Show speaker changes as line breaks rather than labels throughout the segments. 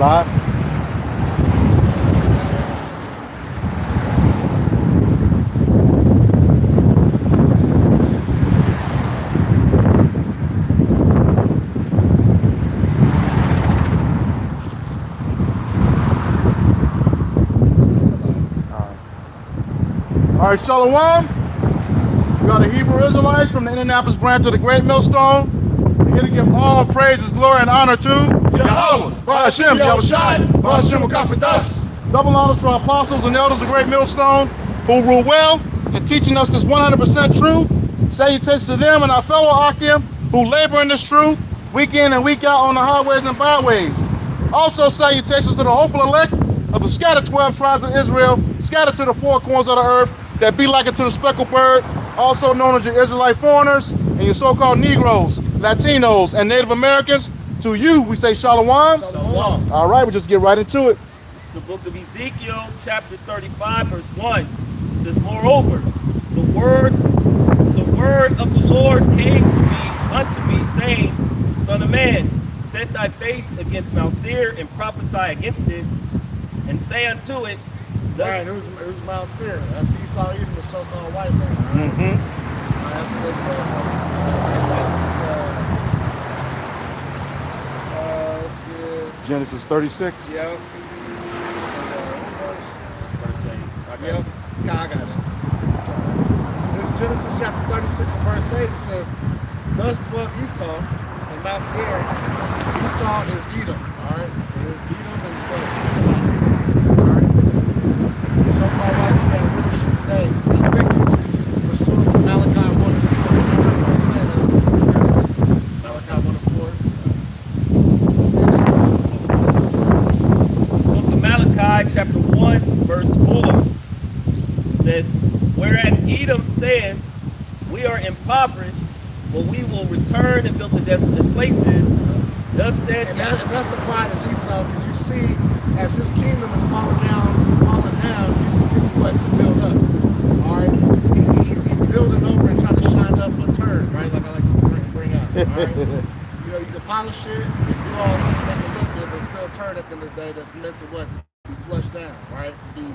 live? All right, Shalom. We got the Hebrew Israelites from the Indianapolis branch of the Great Millstone. We're here to give all praises, glory, and honor to Yahweh, Hashem, Yahushai, Hashem, us. Double honors to our apostles and elders of Great Millstone who rule well in teaching us this 100% truth. Salutations to them and our fellow Akim who labor in this truth week in and week out on the highways and byways. Also salutations to the hopeful elect of the scattered 12 tribes of Israel, scattered to the four corners of the earth, that be like it to the speckled bird, also known as your Israelite foreigners and your so-called Negroes, Latinos, and Native Americans. To you, we say Shalom.
Shalom.
All right, we'll just get right into it.
It's the book of Ezekiel, chapter 35, verse 1. It says, moreover, the word of the Lord came to me, unto me, saying, Son of man, set thy face against Mount Seir and prophesy against it, and say unto it,
Right, it was Mount Seir. That's Esau eating the so-called white man. Right?
Mm-hmm.
That's what they call
Genesis 36.
Yep.
Verse 8.
Yep. I got it. This is Genesis chapter 36 and verse 8. It says, Thus dwelt Esau in Mount Seir. Esau is Edom. All right. So Edom is Edomites. All right. The so-called white man really should today be wicked, pursuant to Malachi 1 and 4. Malachi 1 and 4.
Book of Malachi, chapter 1, verse 4, says, Whereas Edom said, We are impoverished, but we will return and build the desolate places. Thus said,
and that's the pride of Esau, because you see, as his kingdom is falling down, he's continuing to build up. All right, he's building over and trying to shine up a turn, right? Like I like to bring out. All right, you know, you can polish it and do all this to make it look good, but still a turn at the end of the day that's meant to what? To be flushed down, right? To be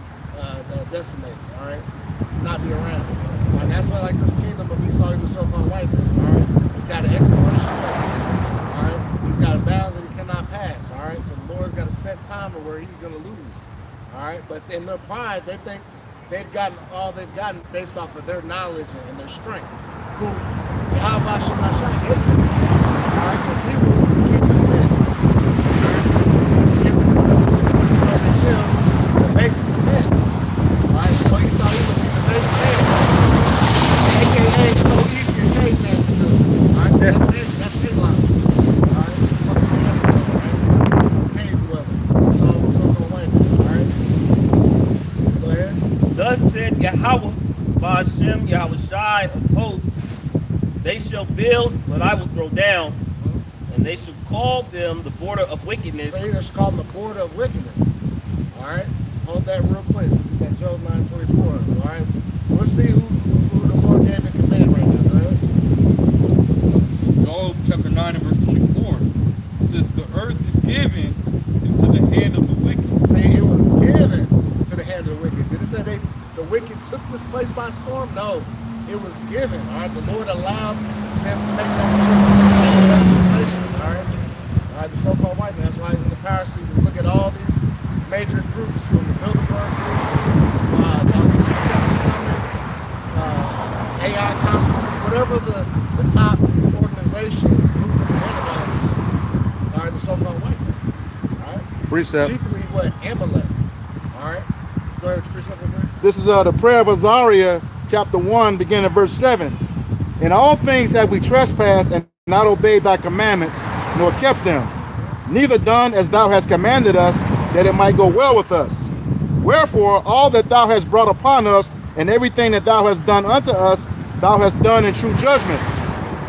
decimated, all right? To not be around. And that's why, like this kingdom of Esau, the so-called white man, all right? It's got an expiration date, all right? He's got a bounds that he cannot pass, all right? So the Lord's got a set time of where he's going to lose, all right? But in their pride, they think they've gotten all they've gotten based off of their knowledge and their strength. Who Yahweh Shemashah gave to them, all right? Because he will keep them in. The basis of men, all right? So Esau, he will be the base man, a.k.a. so easy a caveman to do, all right? That's their line.
Thus said Yahweh, Hashem, Yahushai of hosts, They shall build, but I will throw down, and they shall call them the border of wickedness.
Say they should call them the border of wickedness. All right? Hold that real quick. This is that Job 9:24. All right? We'll see who the Lord gave the command right now. Right?
Job chapter 9 and verse 24. It says, the earth is given into the hand of the wicked.
See, it was given to the hand of the wicked. Did it say the wicked took this place by storm? No. It was given. All right? The Lord allowed them to take that nation. All right? All right, the so-called white man. That's why he's in the Pharisee. We look at all these major groups from the Bilderberg groups, the G7 summits, AI conferences, whatever the top organizations, who's in the head of all these, are the so-called white men. All right?
Precept.
Chiefly what? Amalek. All right? Go ahead, precept.
This is the prayer of Azariah, chapter 1, beginning at verse 7. In all things have we trespassed and not obeyed thy commandments, nor kept them, neither done as thou hast commanded us, that it might go well with us. Wherefore, all that thou hast brought upon us, and everything that thou hast done unto us, thou hast done in true judgment.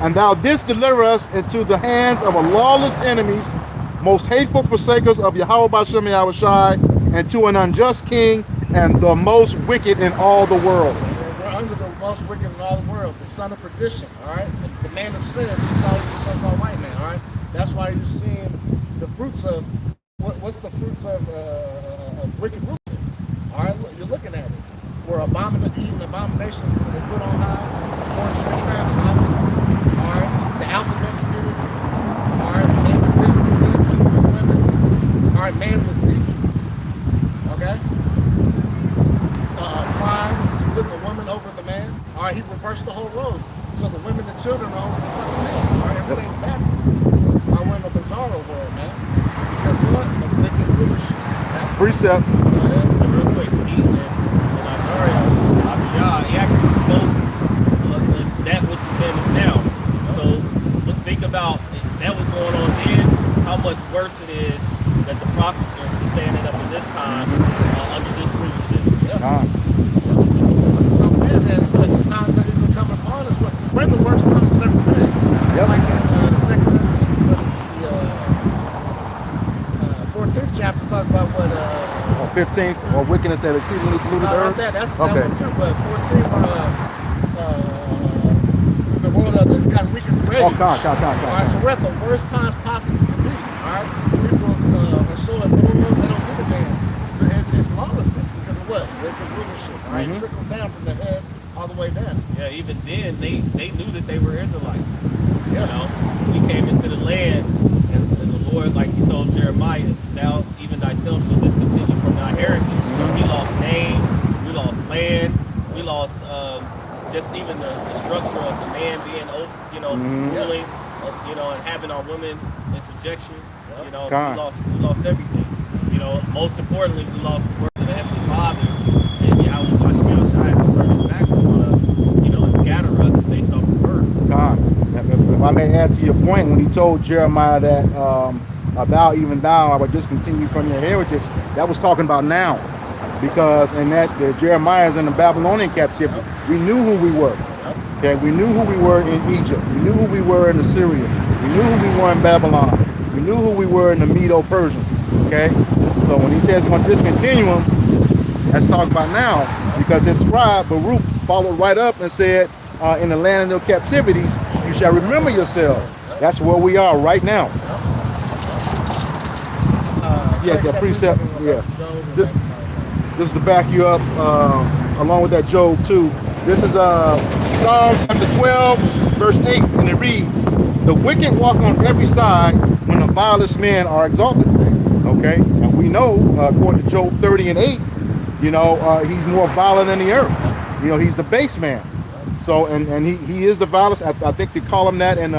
And thou didst deliver us into the hands of a lawless enemies, most hateful forsakers of Yahweh Bashem Yahushai, and to an unjust king, and the most wicked in all the world.
We're under the most wicked in all the world, the son of perdition, all right? The man of sin, Esau, the so-called white man, all right? That's why you're seeing the fruits of what's the fruits of wicked rule? All right, look, you're looking at it. We're eating abominations and put on high, porn, sex, crime, and lobster. All right, the alphabet community. All right, man with biblical men, women with women. All right, man with beast. Okay. Pride, he's putting the woman over the man. All right, he reversed the whole roles. So the women and children are over the fucking man. All right, everything's backwards. All right, we're in a bizarre world, man. Because what? The wicked rulership.
Precept.
And real quick, and Isaiah, he actually spoke that which is then is now. So think about that was going on then, how much worse it is that the prophets are standing up in this time under this rulership.
So man, then the times that he's been coming upon us, we're in the worst times ever been. Like in the second, what is the 14th chapter, talk about what
15th, or wickedness that exceedingly polluted the earth.
That's
Okay.
that one too. But 14, the world that's got weaker rage.
Oh, come.
All right, so we're at the worst times possible to be. All right, people are so immoral, they don't give a damn. It's lawlessness because of what? Wicked rulership. All right, it trickles down from the head all the way down.
Yeah, even then they knew that they were Israelites.
Yeah.
You know, we came into the land, and the Lord, like He told Jeremiah, "Thou even thyself shall discontinue from thy heritage." So we lost name, we lost land, we lost just even the structure of the man being, ruling, and having our women in subjection. You know, we lost everything. You know, most importantly, we lost the words of the Heavenly Father, and Yahweh Gashmiel Shai will turn His back on us, and scatter us based off the word.
If I may add to your point, when he told Jeremiah that thou, even thou, I would discontinue from your heritage, that was talking about now. Because in that Jeremiah is in the Babylonian captivity, we knew who we were. Okay, we knew who we were in Egypt. We knew who we were in Assyria. We knew who we were in Babylon. We knew who we were in the Medo-Persian. Okay, so when he says he's going to discontinue them, that's talking about now. Because his scribe Baruch followed right up and said, in the land of their captivities, you shall remember yourselves. That's where we are right now. The precept. Yeah. This is to back you up, along with that Job 2. This is Psalms chapter 12, verse 8, and it reads, "The wicked walk on every side when the vilest men are exalted." Okay, and we know, according to Job 30 and 8, he's more vile than the earth. He's the base man. So, and he is the vilest. I think they call him that in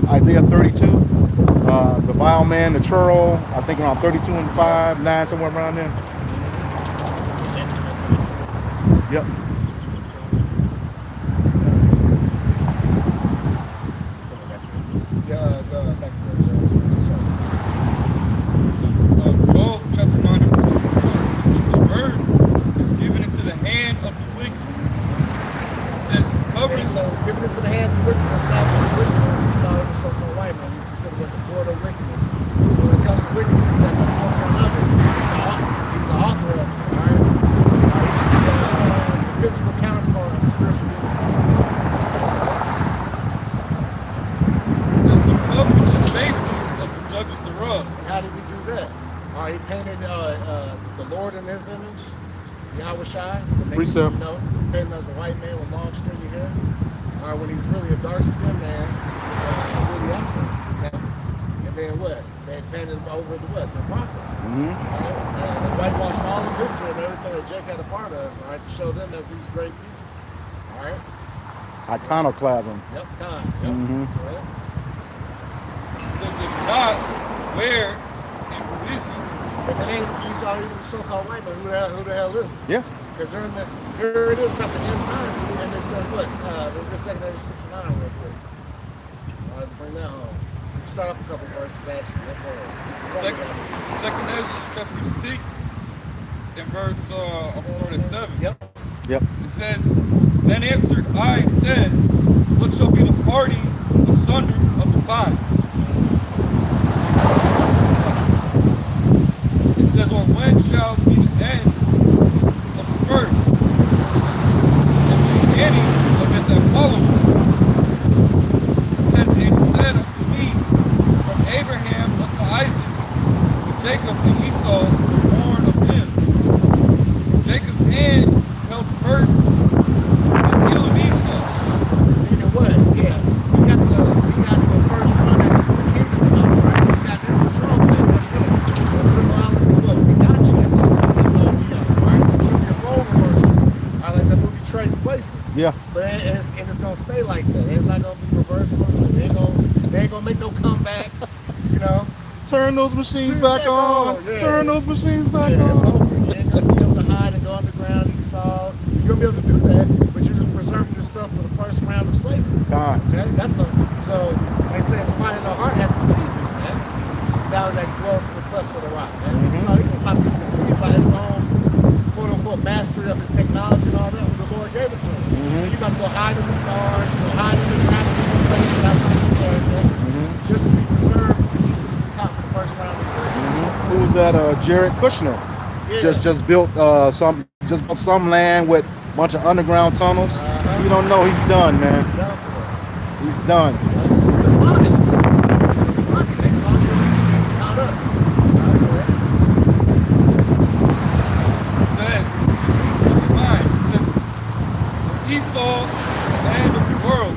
Isaiah 32. The vile man, the churl, I think around 32 and 5, 9, somewhere around there. Yep.
Job chapter 9, verse 1. It says the earth is given into the hand of the wicked. It says covering.
So it's given into the hands of wickedness, establishing wickedness. He saw it, so-called white man. He's considered what the board of wickedness. So when it comes to wickedness, he's at the forefront of it. He's the author of it. All right. He's the physical counterpart of the spiritual being seen.
It says he covers the faces of the judges thereof.
How did he do that? He painted the Lord in his image, Yahweh Shai.
Precept.
Painted as a white man with long stringy hair. When he's really a dark-skinned man, really African. Okay? And then what? They painted over the what? The prophets.
Mm-hmm.
Right? And they whitewashed all of history and everything that Jake had a part of, right, to show them as these great people. All right?
Iconoclasm.
Yep, kind. Yep.
Mm-hmm.
Right?
It says if not, where and who is he?
If it ain't Esau, even the so-called white man, who the hell is it?
Yeah.
Because here it is about the end times, and they said, let's get 2 Ezra 69 real quick. All right, let's bring that home. Let's start up a couple verses, actually.
Second Ezra chapter 6 and verse, I'm starting at 7.
Yep.
It says, then answered I and said, what shall be the party asunder of the times? It says, or when shall be the end of the first, and the beginning of it that followeth? It says, and he said unto me, from Jacob and Esau were born of him. Jacob's hand held first and killed Esau.
Meaning what? Yeah. We got the first run at the kingdom now, right? We got this control. That's what? That's symbolically what? We got you. Right? Your role reversal. I like the movie Trading Places.
Yeah.
But it's gonna stay like that. It's not gonna be reversal. They ain't gonna make no comeback. You know.
Turn those machines back on.
Yeah.
Turn those machines back
Yeah, it's
on.
over. You ain't gonna be able to hide and go underground, eat salt. You're gonna be able to do that, but you're just preserving yourself for the first round of slavery.
God.
Okay, that's the so they say the mind and the heart have deceived you, man. Down that dwelt in the clefts of the rock, man. So he was about to be deceived by his own quote unquote mastery of his technology and all that when the Lord gave it to him. So you got to go hide in the stars, you know, hide in the ground in some places outside the sun, just to be preserved to be caught for the first round of slavery.
Who was that? Jared Kushner.
Yeah.
Just built some land with a bunch of underground tunnels. You don't know, he's done, man.
Down for it.
He's done.
It's the money. It's the money. They call it caught up.
It says, verse 9, it says, Esau is the end of the world,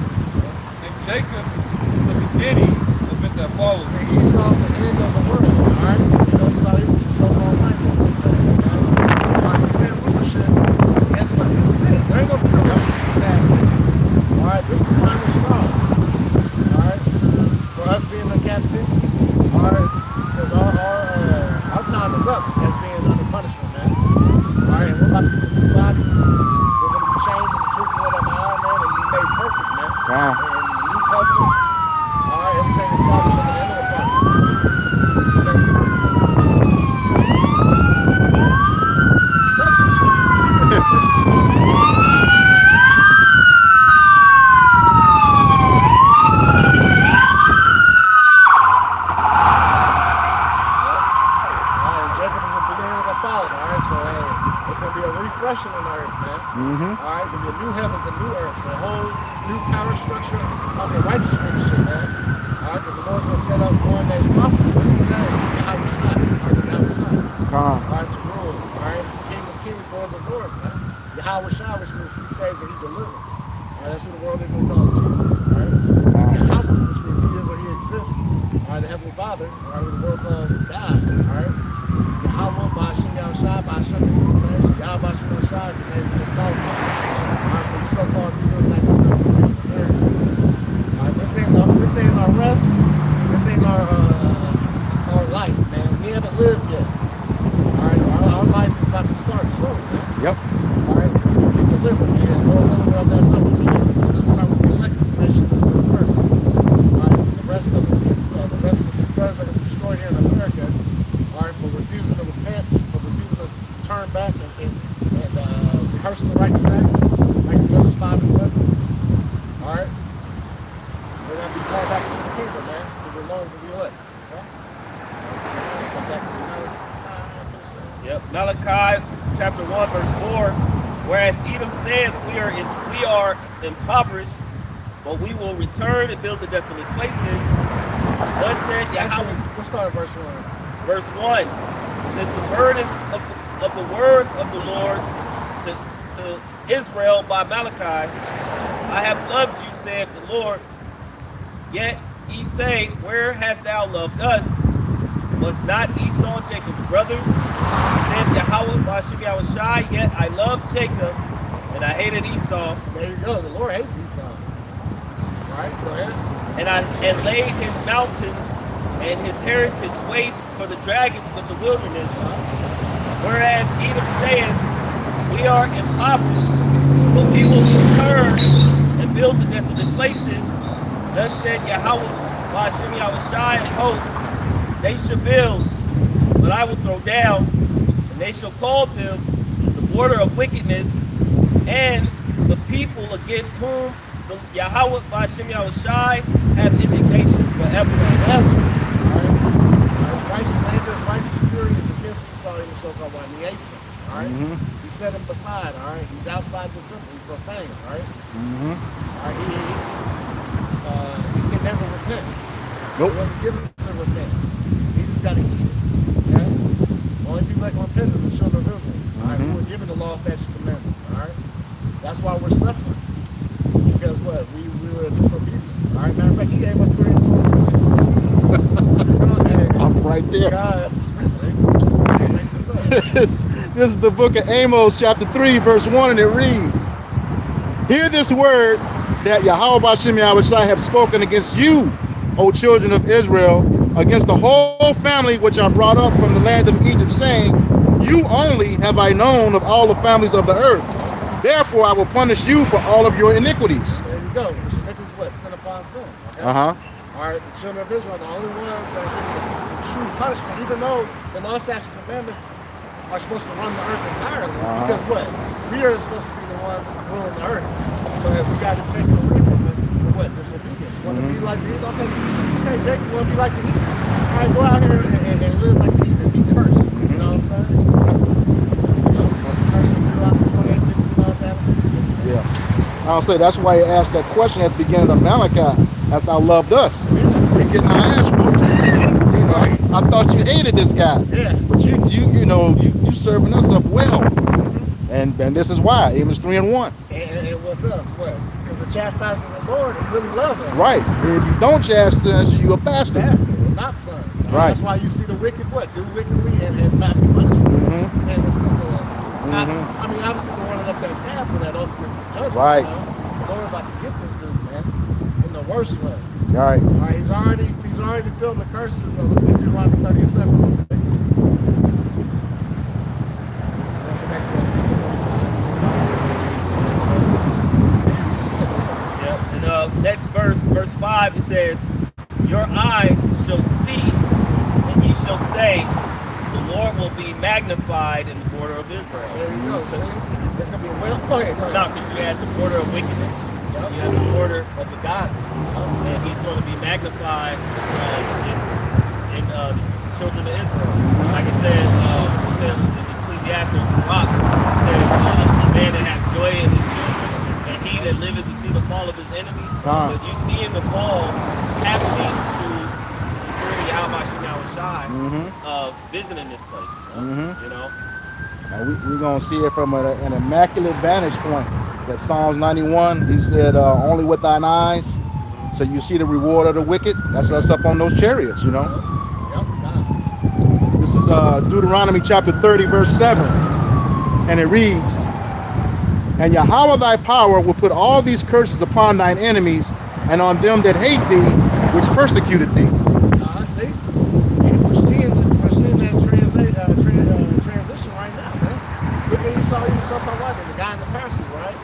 and Jacob is the beginning of it that follows.
See, Esau's the end of the world, alright? You know, Esau is so-called life. Alright, he's in rulership. Guess what? This is it. There ain't gonna be no past things. Alright, this is the final straw. Alright? For us being in captivity. Alright? Because our time is up as being under punishment, man. Alright, and we're about to get the new bodies. We're gonna be changed in the truth of our man, and be made perfect, man.
Wow.
And the new covenant. Alright, everything is established on the end of the promise. Refreshing on earth, man. All right, there'll be a new heavens and new earth, so a whole new power structure of the righteous leadership, man. All right, because the Lord's gonna set up one that's profitable. What is that? It's gonna be Yahweh Shai. It's gonna be Yahweh Shai. All right, to rule. All right, King of Kings, Lord of Lords, man. Yahweh Shai, which means He saves or He delivers. All right, that's what the world is gonna call Jesus. All right, Yahweh, which means He is or He exists. All right, the Heavenly Father. All right, what the world calls God. All right. Yahweh, Ba'ashem Yahushua, Ba'ashem is the name. So Yahweh, Ba'ashem Yahushua is the name of this called. Alright, for you so-called Negroes, Latinos, and Native Americans. Alright, this ain't our rest. This ain't our life, man. We haven't lived yet. Alright, our life is about to start soon, man.
Yep.
Alright, we deliver, man. Lord willing, we'll have that number, man. It's gonna start with the elected nation that's going first. Alright, the rest of the two-thirds that are destroyed here in America. Alright, for refusing to repent, for refusing to turn back and rehearse the righteous acts, like Judges 5 and 11. Alright? They're going to be called back into the kingdom, man, through the loins of the elect. Okay? Come back to the
Yep. Malachi chapter 1, verse 4. Whereas Edom said, we are impoverished, but we will return and build the desolate places. Thus said Yahweh.
Let's start at verse 1.
Verse 1 says, the burden of the word of the Lord to Israel by Malachi. I have loved you, saith the Lord. Yet ye say, where hast thou loved us? Was not Esau Jacob's brother? Said Yahweh, Ba'ashem Yahushai, yet I loved Jacob, and I hated Esau.
There you go. The Lord hates Esau. All right, go ahead.
And laid his mountains and his heritage waste for the dragons of the wilderness. Whereas Edom saith, we are impoverished, but we will return and build the desolate places. Thus said Yahweh, Ba'ashem Yahushai and hosts, they shall build, but I will throw down, and they shall call them the border of wickedness, and the people against whom the Yahweh Ba'ashem Yahushai have indignation forever and ever.
Righteous anger, righteous fury is against Esau, the so-called one. He hates him. All right, he set him aside. All right, he's outside the temple. He's profane. All right, all right. He can never repent.
Nope.
He wasn't given to repent. He just got to eat it. Okay? law, statutes, and commandments. All right. That's why we're suffering. Because what? We were disobedient. All right. Matter of fact, he gave us 3 and 4.
I'm right there.
God, that's a script. I can't make this up.
This is the book of Amos, chapter 3, verse 1, and it reads, "Hear this word that Yahweh B'Shem Yahushai have spoken against you, O children of Israel, against the whole family which I brought up from the land of Egypt, saying, you only have I known of all the families of the earth. Therefore I will punish you for all of your iniquities."
There you go. Which iniquities what? Sin upon sin. Okay?
Uh-huh.
All right, the children of Israel are the only ones that are getting the true punishment, even though the law, statutes, and commandments are supposed to run the earth entirely. Because what? We are supposed to be the ones ruling the earth. But we got to take it away from us for what? Disobedience. You want to be like the heathen? Okay, Jake, you want to be like the heathen? All right, go out here and live like the heathen. Be cursed. You know what I'm saying? Cursing throughout 28:15 all that.
Yeah. I'll say that's why he asked that question at the beginning of Malachi. That's how loved us. We getting our ass whooped. You know, I thought you hated this guy.
Yeah.
But you serving us up well. And this is why. Amos 3 and 1.
And what's us? What? Because the chastisement of the Lord, he really loves us.
Right. If you don't chastise you, a bastard.
Bastard, we're not sons.
Right.
That's why you see the wicked what? Do wickedly and not be punished for it. And the sense of that. I mean, obviously they're running up that tab for that ultimate judgment.
Right.
You know? The Lord about to get this dude, man, in the worst way.
All right.
All right, he's already fulfilled the curses. Let's get Deuteronomy 37.
Next verse 5, it says, your eyes shall see, and ye shall say, the Lord will be magnified in the border of Israel.
There you go, see? There's going to be a well. Go ahead.
No, because you had the border of wickedness. You have the border of the godly. And he's going to be magnified in the children of Israel. Like it says in Ecclesiastes Rock, it says, a man that hath joy in his children, and he that liveth to see the fall of his enemies. But you see in the fall happening through the spirit of Yahweh B'Shem Yahushai visiting this place. You know?
Now we're going to see it from an immaculate vantage point. That Psalms 91, he said, only with thine eyes. So you see the reward of the wicked. That's us up on those chariots, you know. This is Deuteronomy chapter 30, verse 7. And it reads, and Yahweh thy power will put all these curses upon thine enemies and on them that hate thee, which persecuted thee.
See? And we're seeing that transition right now, man. Look at Esau, the guy in the passage, right?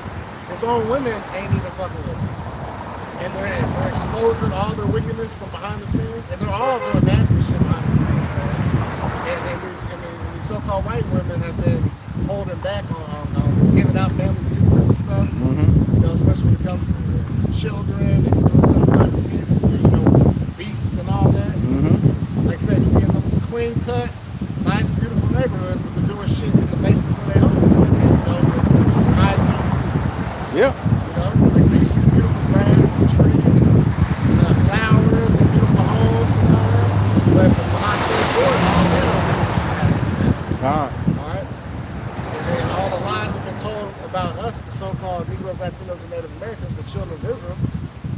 His own women ain't even fucking with him. And they're exposing all their wickedness from behind the scenes, and they're all doing nasty shit behind the scenes, man. And these so-called white women have been holding back on giving out family secrets and stuff. You know, especially when it comes to children and stuff behind the scenes, beasts and all that. Like I said, you get them clean cut, nice, beautiful neighborhoods, but they're doing shit in the basements of their homes. Their eyes can't see.
Yeah.
Like I said, you see beautiful grass and trees and flowers and beautiful homes and all that. But behind closed doors, all that is happening. Alright? And then all the lies that have been told about us, the so-called Negroes, Latinos, and Native Americans, the children of Israel,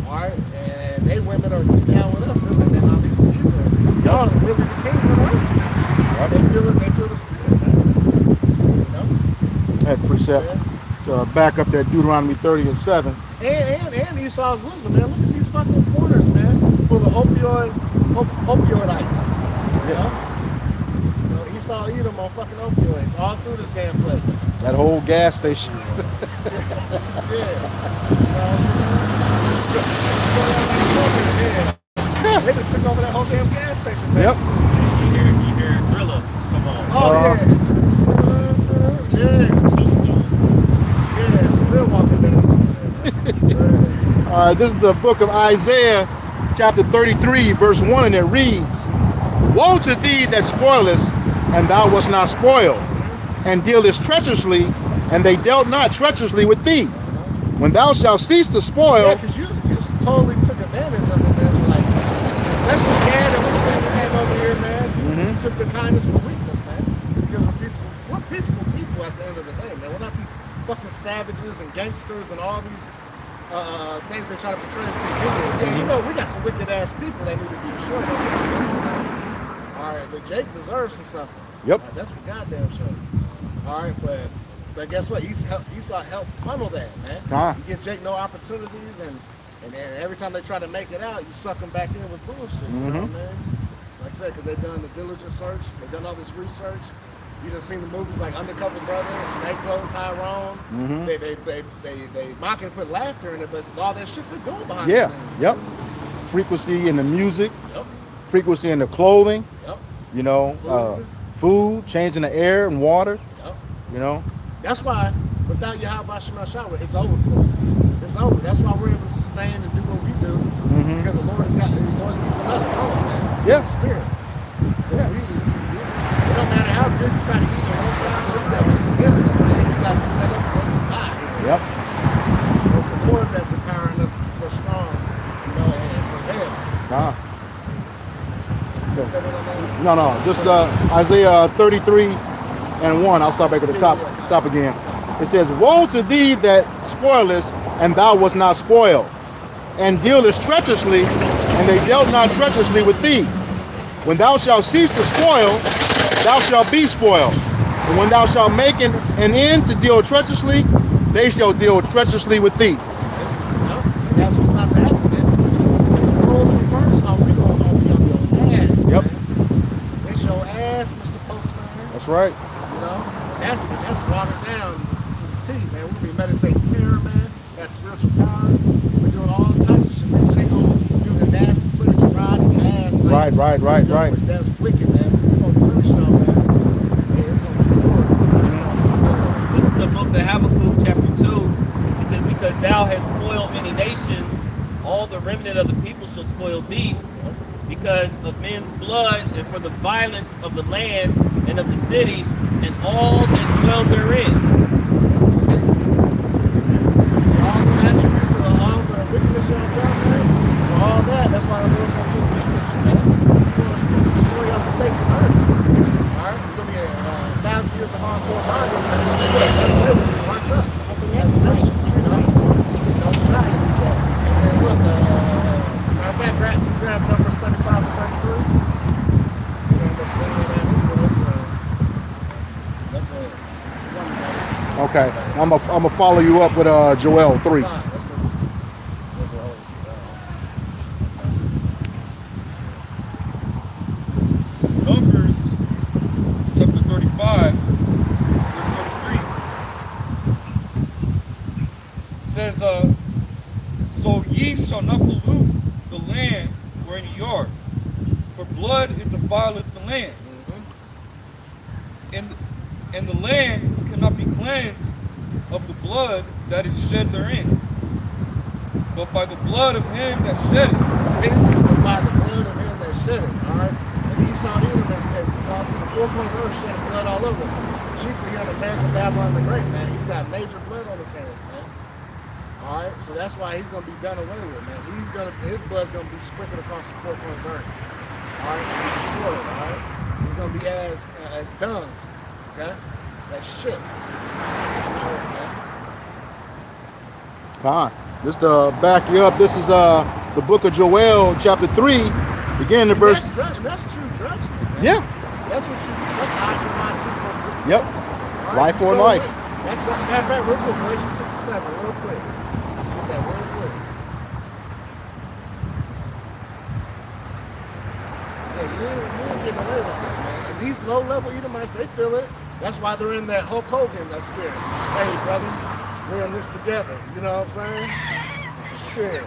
alright? And they women are down with us. And then all these are, y'all are really the kings of the earth. They feel the spirit, man. You know?
That precept. Back up that Deuteronomy 30 and 7.
And Esau's losing, man. Look at these fucking corners, man, full of opioidites. You know, Esau eat them on fucking opioids all through this damn place.
That whole gas station.
Yeah. You know what I'm saying? They just took over that whole damn gas station, man.
Yep.
You hear Thriller come on.
Oh, yeah. Real walking
All right, this is the book of Isaiah, chapter 33, verse 1, and it reads, woe to thee that spoilest, and thou wast not spoiled, and dealest treacherously, and they dealt not treacherously with thee. When thou shalt cease to spoil...
Yeah, because you totally took advantage of the Israelites, especially Chad and everything that came over here, man. You took the kindness for weakness, man. Because when peaceful people at the end of the day, man. We're not these fucking savages and gangsters and all these things they try to portray us through video. Yeah, you know, we got some wicked ass people that need to be destroyed. All right, but Jake deserves some suffering.
Yep.
That's for goddamn sure. All right, but guess what? Esau helped funnel that, man. You give Jake no opportunities, and every time they try to make it out, you suck them back in with bullshit. You know what I mean? Like I said, because they've done the diligent search, they've done all this research. You done seen the movies like Undercover Brother, Nightclub and Tyrone. They mock and put laughter in it, but all that shit they're doing behind the scenes.
Yep. Frequency in the music.
Yep.
Frequency in the clothing.
Yep.
You know, food, changing the air and water.
Yep.
You know.
That's why without Yahweh Shema Shah, it's over for us. It's over. That's why we're able to sustain and do what we do because the Lord's keeping us going, man.
Yeah.
The Spirit. Yeah. It don't matter how good you try to eat or what, this devil's against us, man. You got to set up for us to die.
Yep.
It's the Lord that's empowering us to keep us strong, you know, and prevail.
No. Just Isaiah 33:1. I'll start back at the top again. It says, "Woe to thee that spoilest, and thou wast not spoiled, and dealest treacherously, and they dealt not treacherously with thee. When thou shalt cease to spoil, thou shalt be spoiled. And when thou shalt make an end to deal treacherously, they shall deal treacherously with thee."
And that's what's about to happen, man. First, we going to be on your ass.
Yep.
Man. It's your ass, Mr. Postman.
That's right.
You know, that's watered down to the T, man. We'll be meditating terror, man. That spiritual power. We're doing all types of shit. We ain't gonna do the nasty footage of riding your ass. Like,
Right.
That's wicked, man. We're gonna punish y'all, man. Yeah, it's gonna be horrible.
This is the book of Habakkuk, chapter 2. It says, "Because thou hast spoiled many nations, all the remnant of the people shall spoil thee, because of men's blood, and for the violence of the land and of the city, and all that dwell therein."
All the attributes of all the wickedness y'all done, man. For all that, that's why the Lord's gonna do wickedness, man. He's gonna destroy off the face of the earth. Alright? It's gonna be 1,000 years of hardcore bondage, man. Marked up. That's the nation, you know. Don't die. And then look, matter of fact, grab numbers 35 and 33.
Okay. I'm gonna follow you up with Joel 3.
Numbers chapter 35, verse 33. It says, "So ye shall not pollute the land wherein ye are, for blood it defileth the land. And the land cannot be cleansed of the blood that is shed therein, but by the blood of him that shed it."
See, by the blood of him that shed it, alright? And Esau Edom has gone through the 4 corners of the earth shedding blood all over him. Chiefly here in America, Babylon the Great, man. He's got major blood on his hands, man. Alright, so that's why he's gonna be done away with, man. His blood's gonna be sprinkled across the 4 corners of the earth. Alright, and be destroyed, alright? He's gonna be as dung. Okay? That shit.
Just to back you up, this is the book of Joel, chapter 3, beginning in verse.
That's true judgment, man.
Yeah.
That's what you do. That's how I can line 2.2.
Yep.
Right?
Life for
So,
life.
That's good. Matter of fact, real quick, Galatians 6 and 7, real quick. Get that real quick. Yeah, you ain't getting away with this, man. And these low-level Edomites, they feel it. That's why they're in that Hulk Hogan spirit. Hey, brother, we're in this together. You know what I'm saying? Shit.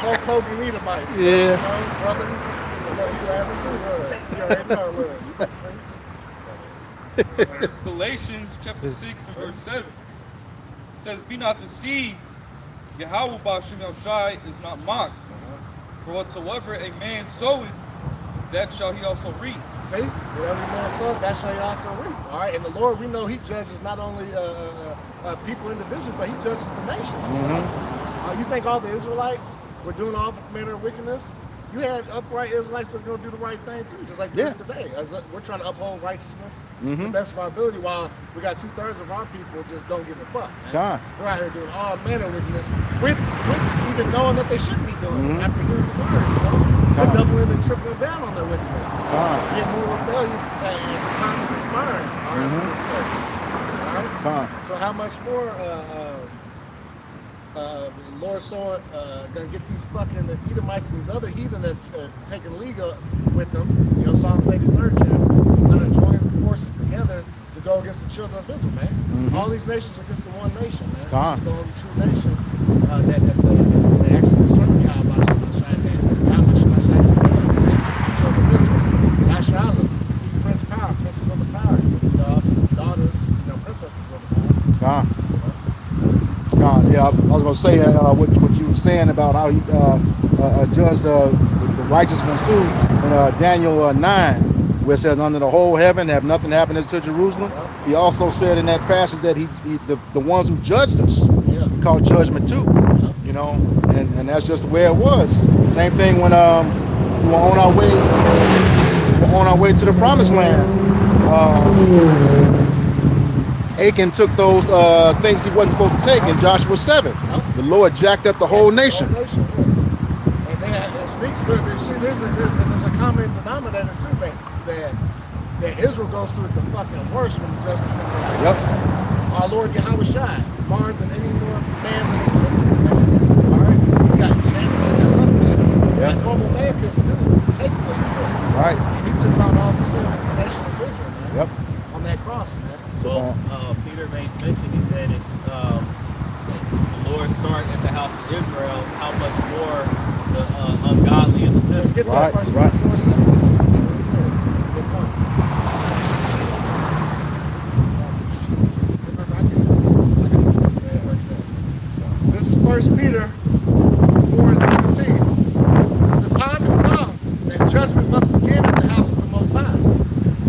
Hulk Hogan Edomites.
Yeah.
You know, brother, you laughing too, brother. You already know, look. See?
It's Galatians chapter 6 and verse 7. It says, "Be not deceived, Yahweh Ba'ashem Shai is not mocked. For whatsoever a man soweth, that shall he also reap."
See, whatever man soweth, that shall he also reap. All right, and the Lord, we know He judges not only people individually, but He judges the nations. So, you think all the Israelites were doing all manner of wickedness? You had upright Israelites that are going to do the right thing too, just like this today. We're trying to uphold righteousness to the best of our ability, while we got 2/3 of our people just don't give a fuck.
God.
They're out here doing all manner of wickedness with even knowing that they shouldn't be doing it after hearing the word. You know? They're doubling and tripling down on their wickedness. Getting more rebellious as the time is expiring. All right, for this place. All right. So how much more? Lord Sword gonna get these fucking Edomites and these other heathen that taking league with them. You know, Psalms 83rd chapter, gonna join forces together to go against the children of Israel, man. All these nations are against the one nation, man. This is the only true nation that actually concerned Yahweh Shai, that Yahweh Shai actually loved, the children of Israel. Yahshua, Prince Power, Princess of the Power, daughters, princesses of the Power.
God, yeah, I was gonna say what you were saying about how he judged the righteous ones too in Daniel 9, where it says, "Under the whole heaven have nothing happened to Jerusalem." He also said in that passage that the ones who judged us called judgment too. You know, and that's just the way it was. Same thing when we were on our way to the promised land. Achan took those things he wasn't supposed to take in Joshua 7. The Lord jacked up the whole nation.
And there's a common denominator too, that Israel goes through it the fucking worst when the judgment's coming. Our Lord Yahweh Shai, more than any more man in existence, man. All right, you got chained the hell up, man. That normal man couldn't do it. Take what he took.
Right.
And he took out all the sins of the nation of Israel, man. On that cross, man.
Well, Peter made mention, he said, if the Lord start at the house of Israel, how much more the ungodly and the sinful.
Let's get that first 4:17. That's a good point. This is 1 Peter 4:17. The time has come and judgment must begin at the house of the Most High.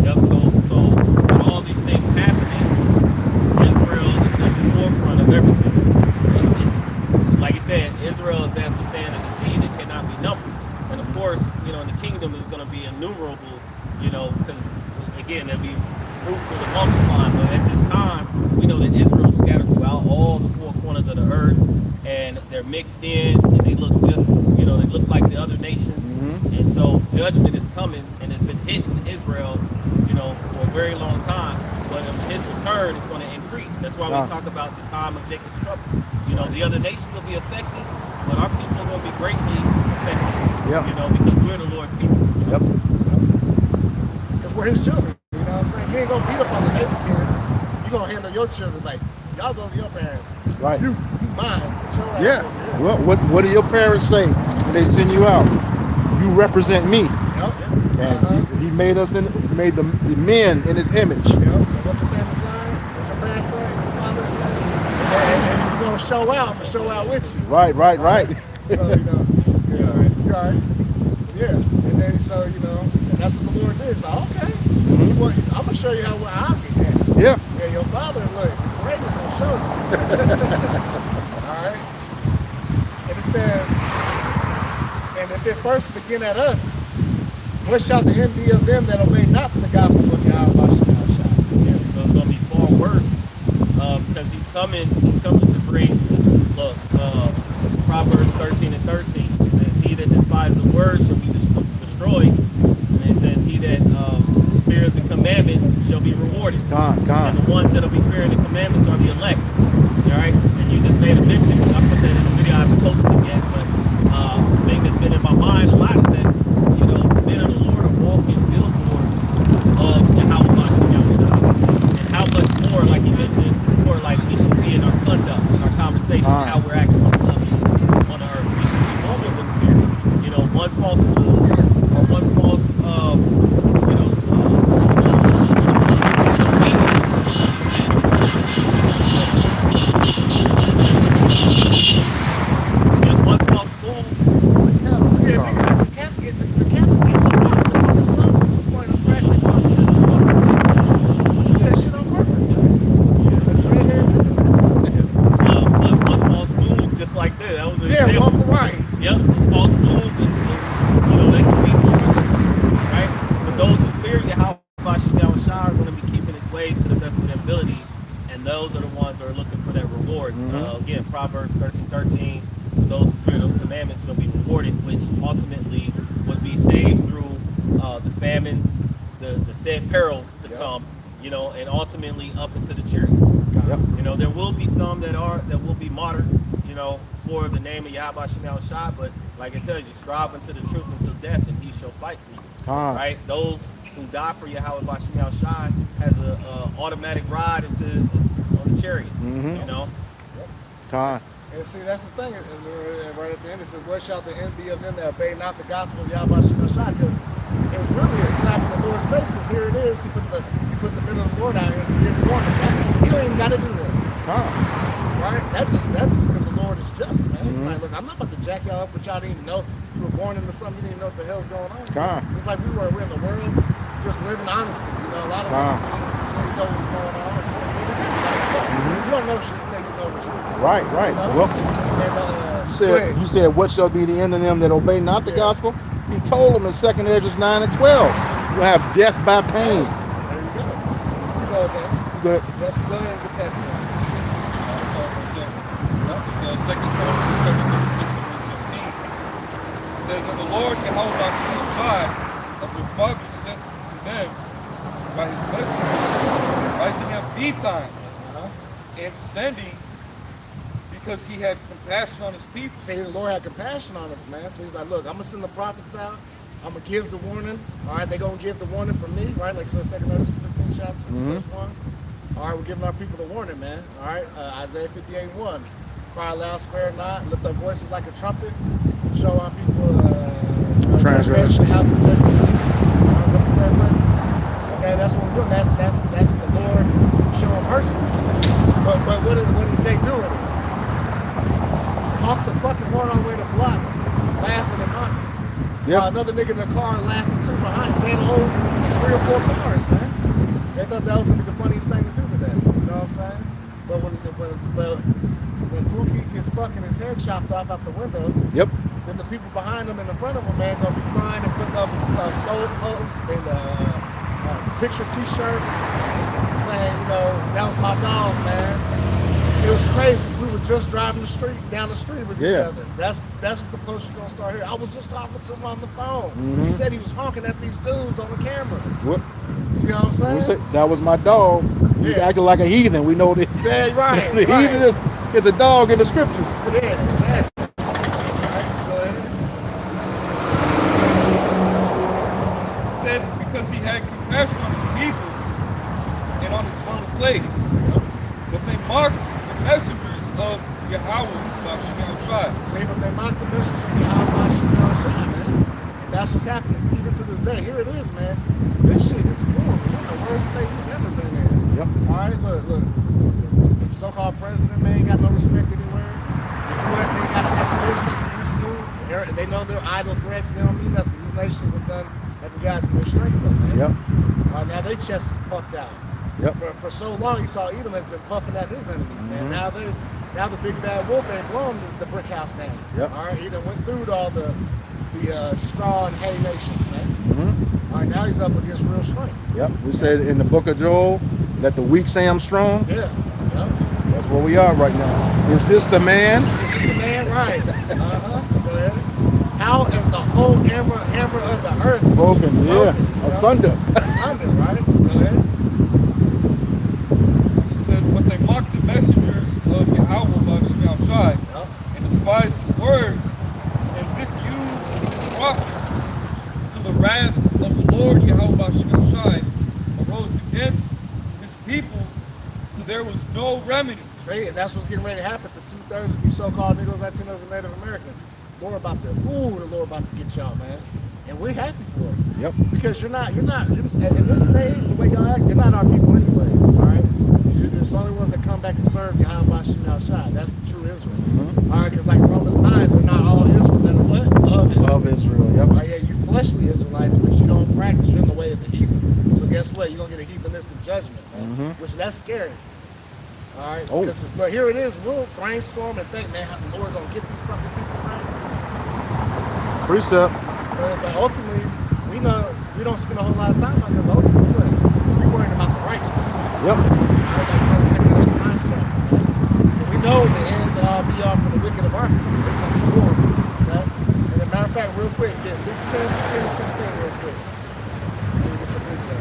Yep, so with all these things happening, Israel is at the forefront of everything. It's, like I said, Israel is as the sand of the sea that cannot be numbered. And of course, you know, in the kingdom is going to be innumerable, you know, because again, they'll be fruitful and multiplying. But at this time, we know that Israel is scattered throughout all the four corners of the earth, and they're mixed in, and they look just, you know, they look like the other nations. And so judgment is coming, and it's been hitting Israel, you know, for a very long time. But his return is going to increase. That's why we talk about the time of Jacob's trouble. You know, the other nations will be affected, but our people are going to be greatly affected. You know, because we're the Lord's people.
Because we're his children. You know what I'm saying? You ain't going to beat up on the neighbor kids. You're going to handle your children like, y'all go to your parents.
Right.
You mine.
Well, what do your parents say when they send you out? You represent me. And he made us made the men in his image.
What's the famous line? What's your parents say? Your father say? And you're gonna show out, I'm gonna show out with you.
Right.
So, you know, you're all right. Yeah. And then so, you know, and that's what the Lord did. So okay. Well, I'm gonna show you how I'll get that. Yeah, your father, look, great, gonna show you. Alright. And it says, and if it first begin at us, what shall the end be of them that obey not the gospel of Yahweh?
Yeah, so it's going to be far worse because he's coming to bring, look, Proverbs 13:13. It says, he that despises the word shall be destroyed. And it says, he that fears the commandments shall be rewarded.
God.
And the ones that will be fearing the commandments are the elect. All right? And you just made a mention, I put that in the video, I haven't posted it yet, but the thing that's been in my mind a lot is that, you know, the men of the Lord are walking billboards of the Yahweh and how much more, like you mentioned, more like it should be in our conduct, in our conversation, how we're actually living on the earth. We should be moving with fear. You know, one false move or one false, you know, one false move.
See, the captain get the box on the sun before the crash like that shit on purpose.
One false move, just like that. That was
one right.
Yep, false move. And said perils to
Yep.
come, you know, and ultimately up into the chariots.
Yep.
You know, there will be some that will be martyred, you know, for the name of Yahweh Shem Shai, but like it tells you, strive unto the truth until death, and he shall fight for you.
Con.
Right? Those who die for Yahweh Shem Shai has a automatic ride on the chariot. You know?
Con.
And see, that's the thing. And right at the end, it says, "What shall the end be of them that obey not the gospel of Yahweh Shem Shai?" Because it's really a slap in the Lord's face. Because here it is, he put the middle of the Lord out here to give warning. You don't even got to do that.
Con.
Right? That's just because the Lord is just, man. It's like, look, I'm not about to jack y'all up, but y'all didn't even know you were born into something. You didn't even know what the hell's going on.
Con.
It's like we're in the world just living honestly. You know, a lot of us really know what's going on. You don't know shit until you know the truth.
Right, right.
You know?
Well,
And,
you said, what shall be the end of them that obey not the gospel? He told them in 2 Ezra 9 and 12, you'll have death by pain.
there you go.
You go, okay.
Good.
Go ahead and get that to us. This is 2 Chronicles chapter 36 and verse 15. It says, "And the Lord Yahweh Shai of their fathers sent to them by his messenger, rising up bedtime and sending, because he had compassion on his people."
See, the Lord had compassion on us, man. So he's like, look, I'm going to send the prophets out. I'm going to give the warning. All right, they're going to give the warning from me, right? Like so 2 Ezra 15 chapter, verse 1. All right, we're giving our people the warning, man. All right, Isaiah 58:1. Cry aloud, spare not, lift up voices like a trumpet, show our people
Transgression.
the house of judgment. Okay, that's what we're doing. That's the Lord showing mercy. But what is Jake doing? Off the fucking horn on the way to block, laughing and mocking.
Yep.
Another nigga in the car laughing too behind. They had old 3 or 4 cars, man. They thought that was gonna be the funniest thing to do today. You know what I'm saying? But when Pookie gets fucking his head chopped off out the window,
Yep.
then the people behind him and in front of him, man, gonna be crying and putting up posts and picture T-shirts saying, you know, that was my dog, man. It was crazy. We were just driving down the street with each other. That's what the post is gonna start here. I was just talking to him on the phone. He said he was honking at these dudes on the camera.
What?
You know what I'm saying?
We said, that was my dog. He's acting like a heathen. We know that.
Yeah, right.
The
right.
heathen is a dog in the scriptures.
Yeah, exactly. Go ahead.
It says, because he had compassion on his people and on his dwelling place. But they mocked the messengers of Yahweh Shem Shai.
See, but they mock the message of Yahweh Shem Shai, man. And that's what's happening even to this day. Here it is, man. This shit is horrible. We're in the worst state we've ever been in.
Yep.
All right, look. The so-called president, man, ain't got no respect anywhere. The U.S. ain't got that force that they used to. They know they're idle threats. They don't mean nothing. These nations have gotten their strength up, man.
Yep.
All right, now their chest is puffed out.
Yep.
For so long, you saw Edom has been puffing at his enemies, man. Now the big bad wolf ain't blown the brick house down.
Yep.
All right, he done went through all the straw and hay nations, man. All right, now he's up against real strength.
Yep. We said in the book of Joel, let the weak say I'm strong.
Yeah. Yep.
That's where we are right now. Is this the man?
Is this the man? Right. Go ahead. How is the whole hammer of the earth
Broken, yeah.
Asunder,
Asunder.
right? Go ahead.
It says, but they mocked the messengers of Yahweh Shem Shai and despised his words and misused his prophets, to the wrath of the Lord Yahweh Shem Shai arose against his people, so there was no remedy.
See, and that's what's getting ready to happen to 2/3 of these so-called Negroes, Latinos, and Native Americans. The Lord about to get y'all, man. And we're happy for it.
Yep.
Because you're not, in this stage, the way y'all act, you're not our people anyways, all right? You're the only ones that come back to serve Yahweh Shem Shai. That's the true Israel. All right, because like Romans 9, we're not all Israel that are what? Of Israel.
Of Israel, yep.
All right, yeah, you fleshly Israelites, but you don't practice. You're in the way of the heathen. So guess what? You're going to get a heathenistic judgment, man. Which that's scary. All right?
Oh.
But here it is. We'll brainstorm and think, man, how the Lord going to get these fucking people right?
Precept.
But ultimately, we know we don't spend a whole lot of time on it because ultimately we're worried about the righteous.
Yep.
Like some secular mind chapter. We know the end all be all for the wicked of our people. It's going to be horrible. Okay? And as a matter of fact, real quick, get Luke 10, 15, and 16 real quick. Let me get your precept.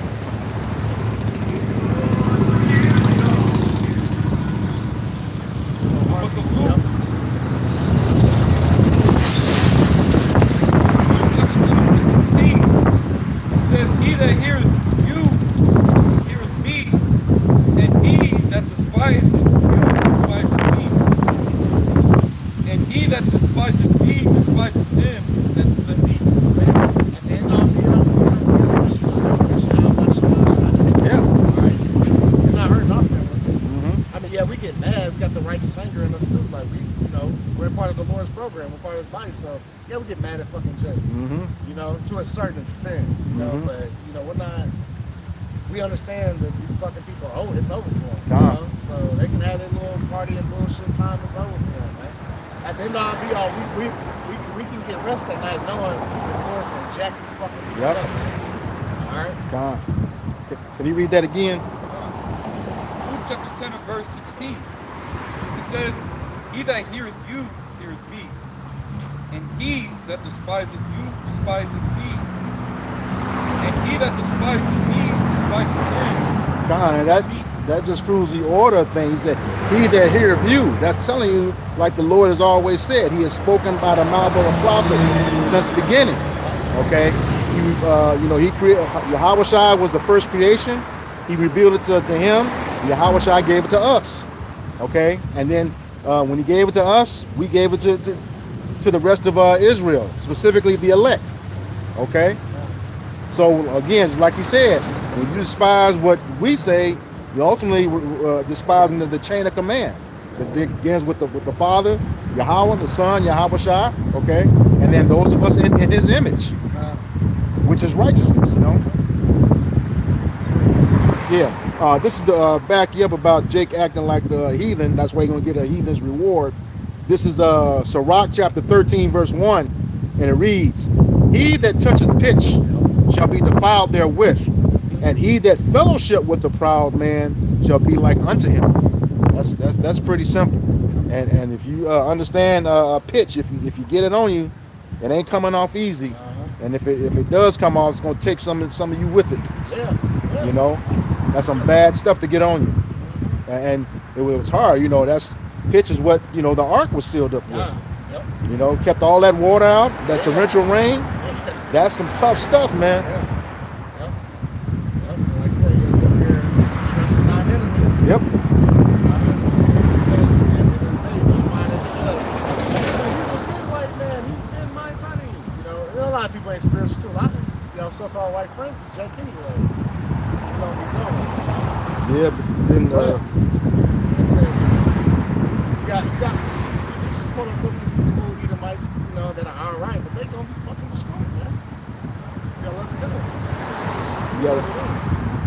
despises him that sent me.
At the end of the year,
Yeah.
you're not hurting our feelings.
Mm-hmm.
I mean, yeah, we get mad. We got the righteous anger in us too. Like we're part of the Lord's program. We're part of His body. So yeah, we get mad at fucking Jake.
Mm-hmm.
To a certain extent. But we're not. We understand that these fucking people. Oh, it's over for them. So they can have their little party and bullshit time. It's over for them, man. At the end of the all, we can get rest at night knowing the Lord's gonna jack these fucking people up. Man. All right.
God. Can you read that again?
Luke chapter 10 and verse 16. It says, "He that heareth you, heareth me. And he that despiseth you, despiseth me. And he that despiseth me, despiseth him."
God, and that just proves the order of things. He said, "He that heareth you," that's telling you, like the Lord has always said, He has spoken by the mouth of the prophets since the beginning. Okay, He created. Yahweh was the first creation. He revealed it to him. Yahweh gave it to us. Okay, and then when He gave it to us, we gave it to the rest of Israel, specifically the elect. Okay, so again, like He said, when you despise what we say, you ultimately despise the chain of command. It begins with the Father, Yahweh, the Son, Yahweh, okay, and then those of us in His image, which is righteousness. Yeah. This is the back you up about Jake acting like the heathen. That's why you're gonna get a heathen's reward. This is Sirach chapter 13, verse 1, and it reads, "He that toucheth pitch shall be defiled therewith, and he that fellowship with the proud man shall be like unto him." That's pretty simple. And if you understand pitch, if you get it on you, it ain't coming off easy. And if it does come off, it's gonna take some of you with it.
Yeah.
That's some bad stuff to get on you. And it was hard. That's pitch is what the ark was sealed up with.
Yep.
Kept all that water out, that torrential rain. That's some tough stuff, man.
Yep. So like I said, you're trusting our enemy.
Yep.
A lot of people ain't spiritual too. A lot of these, so-called white friends be Jake anyways.
Yeah, but then
like I said, you got quote unquote cool Edomites, that are alright, but they gonna be fucking destroyed, man. You gotta let them go.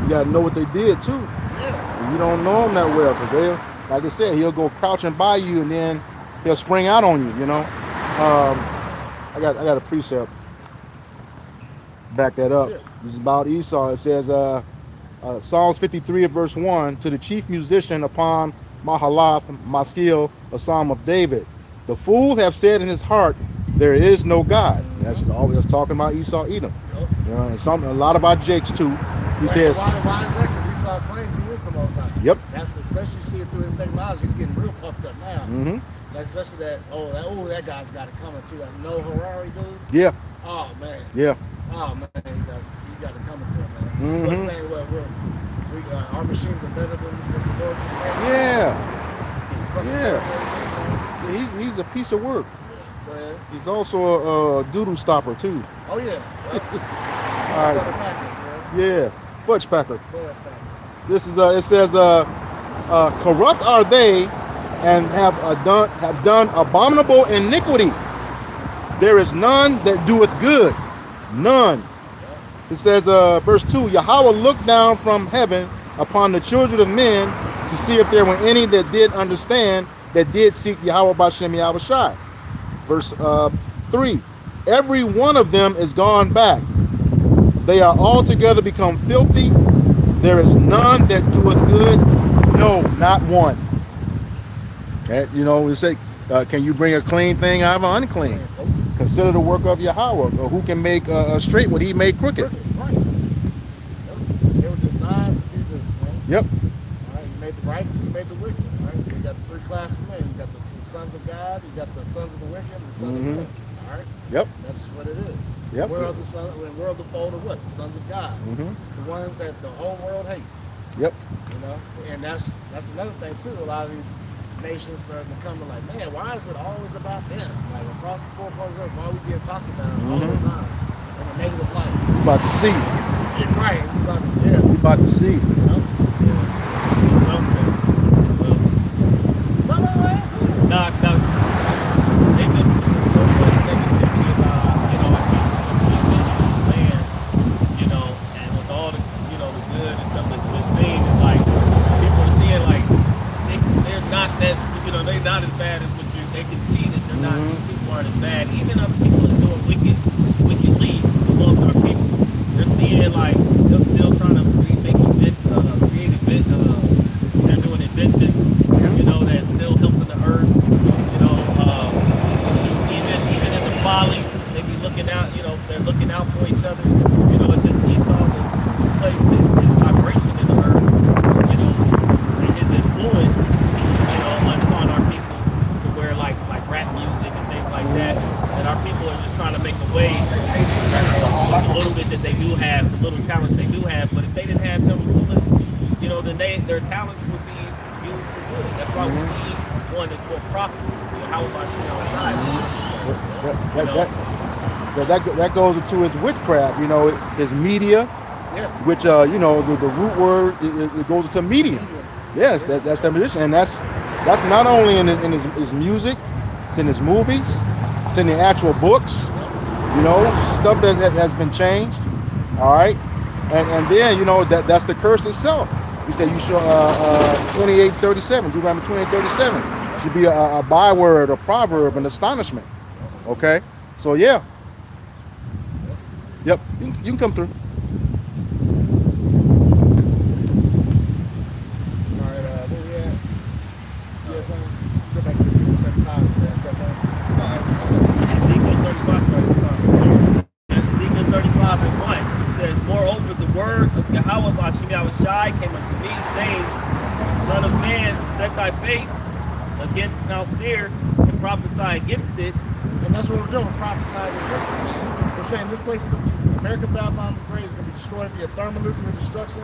you gotta know what they did too.
Yeah.
And you don't know them that well, because like I said, he'll go crouching by you and then he'll spring out on you. I got a precept. Back that up.
Yeah.
This is about Esau. It says, Psalms 53 verse 1, "To the chief musician upon Mahalath, Maskil, a psalm of David. The fool have said in his heart, there is no God." That's always talking about Esau, Edom. And a lot of our Jakes too. He says,
why is that? Because Esau claims he is the Most High.
Yep.
That's especially you see it through his technology. He's getting real puffed up now.
Mm-hmm.
Like especially that guy's got it coming too. That no Harari dude.
Yeah.
Oh man.
Yeah.
Oh man, he got it coming to him, man.
Mm-hmm.
We're saying our machines are better than the Lord.
Yeah. He's a piece of work.
Go ahead.
He's also a doodle stopper too.
Oh yeah.
All right. Yeah. Fudge packer. This is it says corrupt are they and have done abominable iniquity. There is none that doeth good. None. It says, verse 2, "Yahweh looked down from heaven upon the children of men to see if there were any that did understand, that did seek Yahweh Bashem Yahweh Shai." Verse 3, "Every one of them is gone back. They are altogether become filthy. There is none that doeth good. No, not one." We say, can you bring a clean thing out of an unclean? Consider the work of Yahweh, who can make straight what He made crooked.
Right. They were designed to do this, man.
Yep.
All right, He made the righteous, He made the wicked. Right? You got the three classes of men. You got the sons of God, you got the sons of the wicked, and the sons of men. All right.
Yep.
That's what it is.
Yep.
We're of the fold of what? The sons of God. The ones that the whole world hates.
Yep.
And that's another thing too. A lot of these nations starting to come and like, man, why is it always about them? Like across the four corners of why we being talked about all the time in a negative light.
We about to see.
Yeah, right.
We about to see.
You know?
Nah, they've been putting so much negativity about, our people in this land, and with all the, the good and stuff that's been seen, it's like, people are seeing like, they're not that, they're not as bad as what they can see that they're not, these people aren't as bad. Even if people are doing wickedly amongst our people, they're seeing like, them still trying to create they're doing inventions, that's still helping the earth. Even in the folly, they be looking out, they're looking out for each other. It's just Esau that places his vibration in the earth, and his influence, upon our people to where like rap music and things like that, and our people are just trying to make a way with the little bit that they do have, the little talents they do have. But if they didn't have them ruling, then their talents would be used for good. That's why we need one that's more profitable. How about
that goes into his witchcraft, his media, which the root word it goes into media. Yes, that's the position, and that's not only in his music, it's in his movies, it's in the actual books, stuff that has been changed. All right, and then that's the curse itself. He said you show 28:37, Deuteronomy 28:37 should be a byword, a proverb, an astonishment. Okay, so yeah, yep, you can come through.
All right, where we at? Yes, go back to Ezekiel 35.
Ezekiel 35, sorry, Ezekiel 35:1, it says, moreover, the word of Yahweh Hashem Yahushai came unto me, saying, Son of man, set thy face against Mount Seir and prophesy against it.
And that's what we're doing, we're prophesying against it, man. We're saying this place is going to be, American Babylon the Great is going to be destroyed, be a thermonuclear destruction,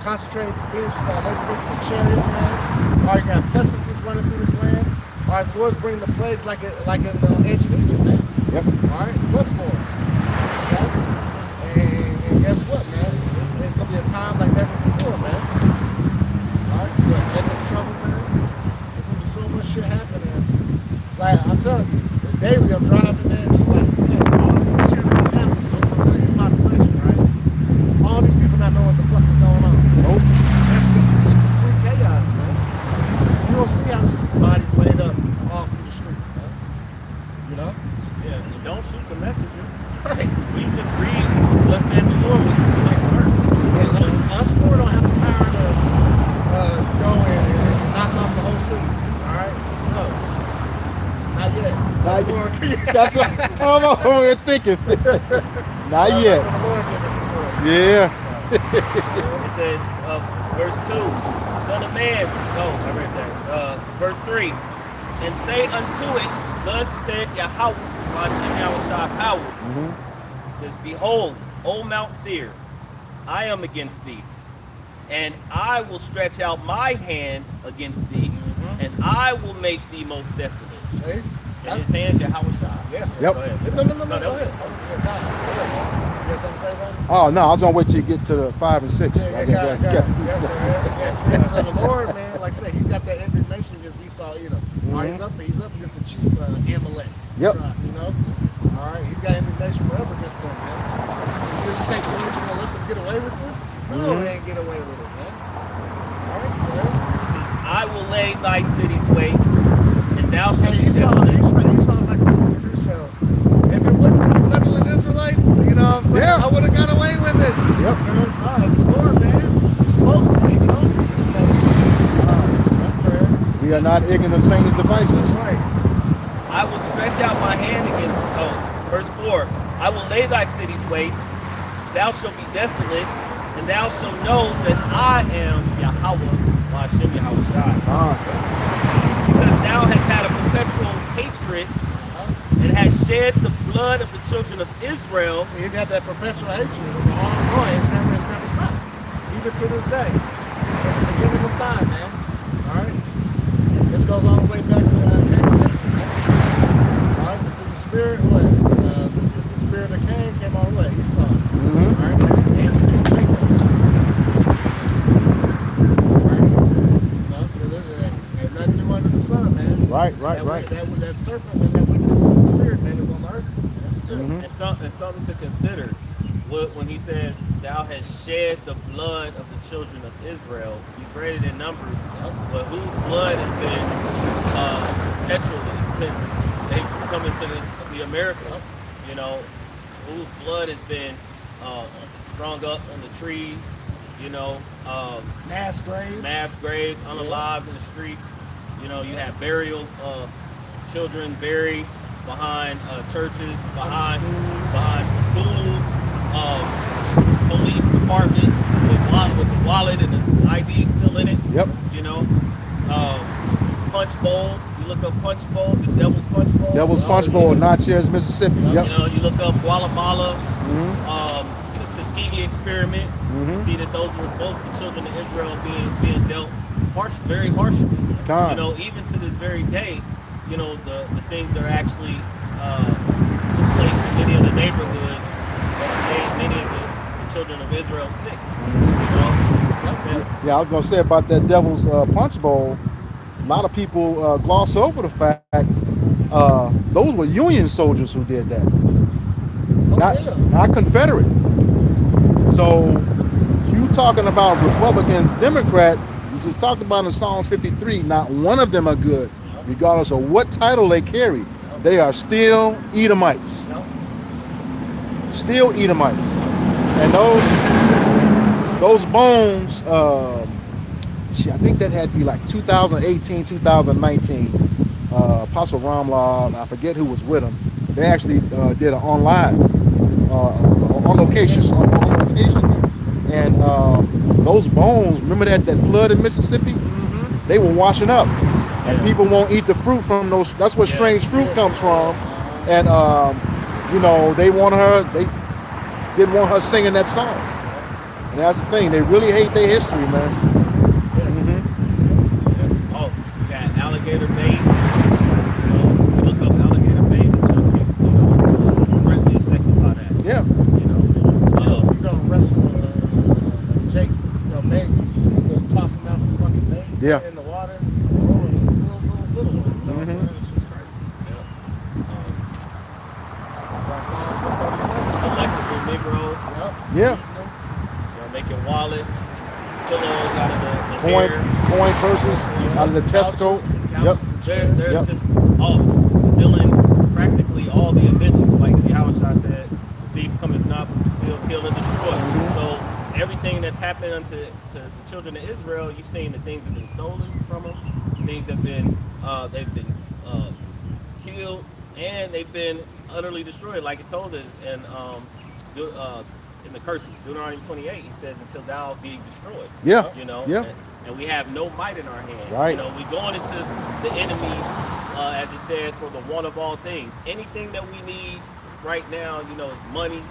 concentrated beings with all different chariots, man. All right, you got pestilences running through this land. All right, the Lord's bringing the plagues like in ancient Egypt, man.
Yep.
All right, plus more. Okay? And guess what, man? It's going to be a time like never before, man. All right, you're in Jacob's trouble, man. There's going to be so much shit happening. Like, I'm telling you, daily I'm driving, man, just like, all these here in Indianapolis, over 1 million population, right? All these people not know what the fuck is going on. Nope. That's going to be complete chaos, man. You don't see how these bodies laid up all through the streets, man.
Yeah, and don't shoot the messenger. Right. We just read, thus said the Lord, which is the next verse.
And us four don't have the power to go in and knock off the whole cities, all right? No. Not yet.
Not yet. That's what we're thinking. Not yet. Yeah.
It says, verse 2, Son of man, I read that. Verse 3, and say unto it, thus said Yahweh, Hashem Yahushai power. It says, behold, O Mount Seir, I am against thee, and I will stretch out my hand against thee, and I will make thee most desolate.
See?
In his hands, Yahushai.
Yeah.
Yep.
Go ahead.
No, go ahead. You got something to say about it?
Oh no, I was gonna wait till you get to the 5 and 6.
So the Lord, man, like I say, he got that indignation against Esau, He's up against the chief Amalek.
Yep.
All right, he's got indignation forever against them, man. You think he's gonna let them get away with this? No, they ain't get away with it, man. All right, go ahead.
It says, I will lay thy cities waste, and thou shalt be
Esau
desolate.
like the Scooby-Doo shows. If it wasn't for the meddling Israelites, you know what I'm saying?
Yeah.
I would have got away with it.
Yep.
It's the Lord, man. He's supposed to be,
We are not ignorant of Satan's devices.
That's right.
I will stretch out my hand against, verse 4, I will lay thy cities waste, thou shalt be desolate, and thou shalt know that I am Yahweh, Hashem Yahushai. Because thou hast had a perpetual hatred and hast shed the blood of the children of Israel.
So you got that perpetual hatred ongoing. It's never stopped. Even to this day. At the beginning of time, man. Alright? It's this goes all the way back to Cain. All right, the spirit, what? The spirit of Cain came all the way. Esau. All right, and Jacob. Right. So there's nothing new under the sun, man.
Right.
That serpent and that wicked spirit, man, is on the earth. Still.
And something to consider when he says, "Thou hast shed the blood of the children of Israel." You read it in Numbers, but whose blood has been perpetually since they've come into the Americas? You know, whose blood has been strung up on the trees? You know,
mass graves,
unalived in the streets. You know, you have burial children buried behind churches, behind schools, police departments with the wallet and the ID still in it.
Yep.
You know, Punch Bowl. You look up Punch Bowl, the Devil's Punch Bowl.
Devil's Punch Bowl, Natchez, Mississippi. Yep.
You know, you look up Guatemala, the Tuskegee experiment. You see that those were both the children of Israel being dealt very harshly. You know, even to this very day, you know, the things that are actually displaced in many of the neighborhoods that made many of the children of Israel sick. You know?
Yeah, I was going to say about that Devil's Punch Bowl. A lot of people gloss over the fact those were Union soldiers who did that, not Confederate. So you talking about Republicans, Democrat? You just talked about in Psalms 53. Not one of them are good, regardless of what title they carry. They are still Edomites. Still Edomites, and those bones. I think that had to be like 2018, 2019. Apostle Ramlaw, I forget who was with him. They actually did an on location, and those bones. Remember that flood in Mississippi? They were washing up, and people won't eat the fruit from those. That's where strange fruit comes from, and you know they didn't want her singing that song. And that's the thing. They really hate their history, man.
Alligator bait. You know, you look up alligator bait, it's directly affected by that.
Yeah.
You know,
you're gonna wrestle Jake, maybe you're gonna toss him out from fucking bait in the water. Little one. It's just crazy. That's why Psalms 137.
Collectible Negro.
Yeah.
You know, making wallets, pillows out of the
coin purses out of the Tesco. Yep.
There's just still in practically all the inventions, like Yahushua said, thief cometh not but to steal, kill, and destroy. So everything that's happened unto the children of Israel, you've seen that things have been stolen from them, things have been they've been killed, and they've been utterly destroyed, like it told us in the curses, Deuteronomy 28, he says, "Until thou be destroyed."
Yeah.
You know.
Yeah.
And we have no might in our hand.
Right.
You know, we going into the enemy, as it said, for the want of all things. Anything that we need right now, you know, is money.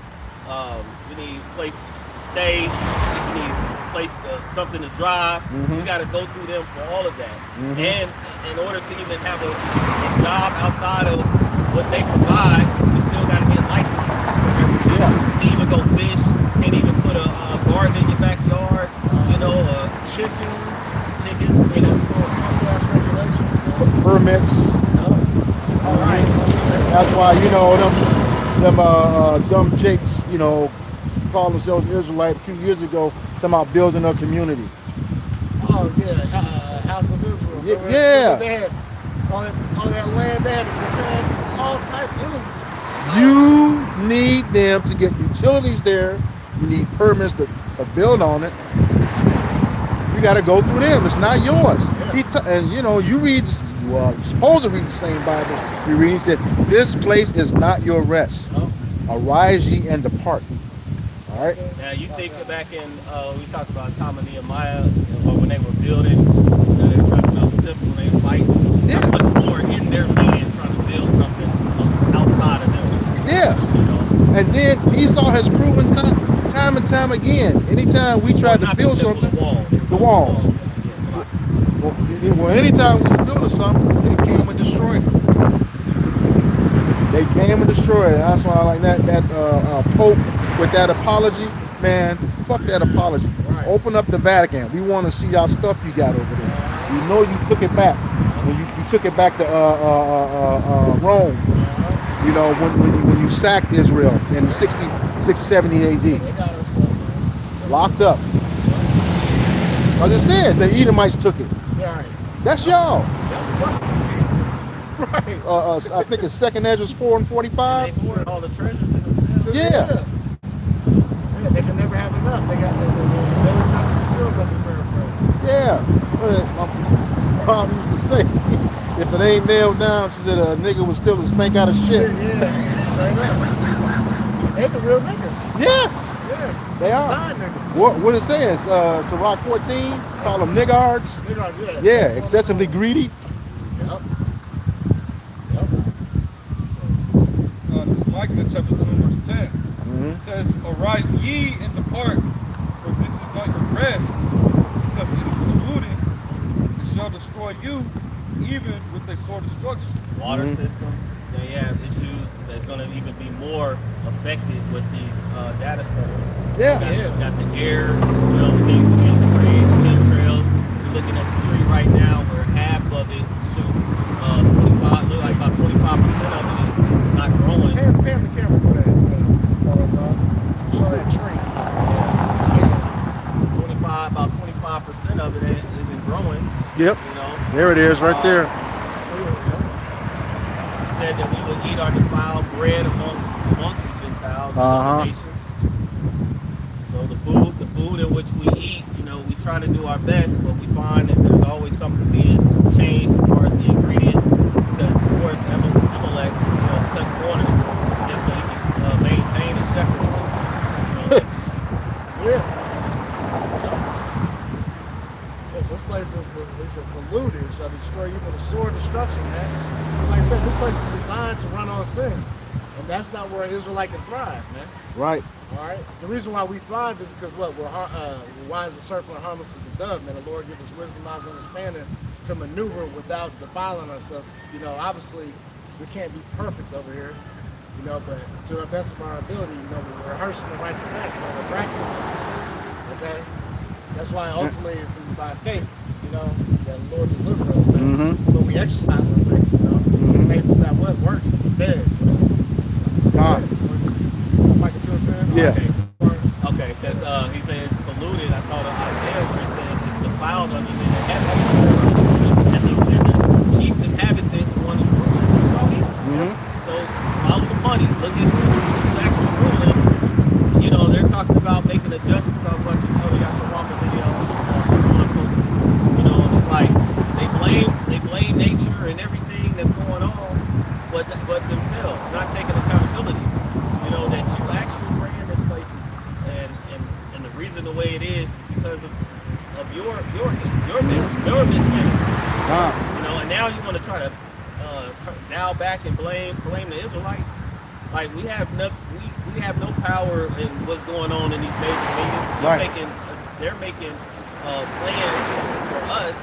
We need a place to stay. We need a place something to drive. We got to go through them for all of that. And in order to even have a job outside of what they provide, we still got to get licenses for everything. To even go fish, can't even put a garden in your backyard. You know, chickens, you know,
class regulations,
permits.
All right.
That's why, you know, them dumb jakes, you know, called themselves Israelite a few years ago, talking about building a community.
Oh yeah, House of Israel.
Yeah.
They had all that land. They had all type. It was.
You need them to get utilities there. You need permits to build on it. You got to go through them. It's not yours. And you know, you read. You're supposed to read the same Bible. You read. He said, "This place is not your rest. Arise ye and depart." All right.
Now you think back in we talked about time of Nehemiah, when they were building, they were trying to build the temple, they fight much more in their land trying to build something outside of them.
Yeah.
You know?
And then Esau has proven time and time again. Anytime we try to build something, the walls. Well, anytime we build something, they came and destroyed it. They came and destroyed it. That's why I like that Pope with that apology. Man, fuck that apology.
Right.
Open up the Vatican. We want to see our stuff you got over there. We know you took it back. When you took it back to Rome. You know, when you sacked Israel in 670 AD.
They got our stuff, man.
Locked up. I just said the Edomites took it.
Yeah, right.
That's y'all.
Right.
I think it's 2nd Ezra 4 and 45.
They hoard all the treasures to themselves.
Yeah.
Yeah, they can never have enough. They got the belly's not filled with the paraphrase.
Yeah. My mom used to say, if it ain't nailed down, she said a nigga would still stink out of shit.
Yeah, straight up. They the real niggas.
Yeah,
Yeah.
they are.
Design niggas.
What it says, Sirach 14, call them niggards.
Niggas,
Yeah, excessively greedy.
Yep.
This is Micah chapter 2, verse 10.
Mhm.
It says, arise ye and depart, for this is not your rest, because it is polluted. It shall destroy you, even with a sore destruction.
Water systems, they have issues that's going to even be more affected with these data centers.
Yeah.
You got the air, you know, the things against the chemtrails. You're looking at the tree right now where half of it, 25, look like about 25% of it is not growing.
Pan the camera to that. Show that tree.
Yeah. 25, about 25% of it isn't growing.
Yep.
You know,
There it is, right there.
said that we would eat our defiled bread amongst the Gentiles and other nations. So the food in which we eat, you know, we try to do our best, but we find that there's always something being changed as far as the ingredients, because of course Amalek, you know, cut corners just so he can maintain a shepherd. You know,
Yeah. Yes, this place is polluted, shall destroy you with a sore destruction, man. Like I said, this place is designed to run on sin. And that's not where an Israelite can thrive, man.
Right.
All right? The reason why we thrive is because what? We're wise as a serpent and harmless as a dove, man. The Lord gives us wisdom, knowledge, and understanding to maneuver without defiling ourselves. You know, obviously, we can't be perfect over here, you know, but to the best of our ability, you know, we're rehearsing the righteous acts, man. We're practicing. Okay? That's why ultimately it's by faith, you know, that the Lord deliver us, man. But we exercise our faith, you know. Faith without what works is dead. So, Micah 2:10.
Yeah.
okay, because he says it's polluted. I thought of Isaiah where it says it's defiled under the inhabitants. And the chief inhabitant, the one who's ruling, saw him. So follow the money. Look at who's actually ruling. You know, they're talking about making adjustments. I was watching Yashawama video. You know, and it's like they blame nature and everything that's going on, but themselves, not taking accountability. You know, that you actually ran this place, and the reason the way it is because of your mismanagement. You know, and now you want to try to now back and blame the Israelites. Like we have no power in what's going on in these major meetings. They're making plans for us,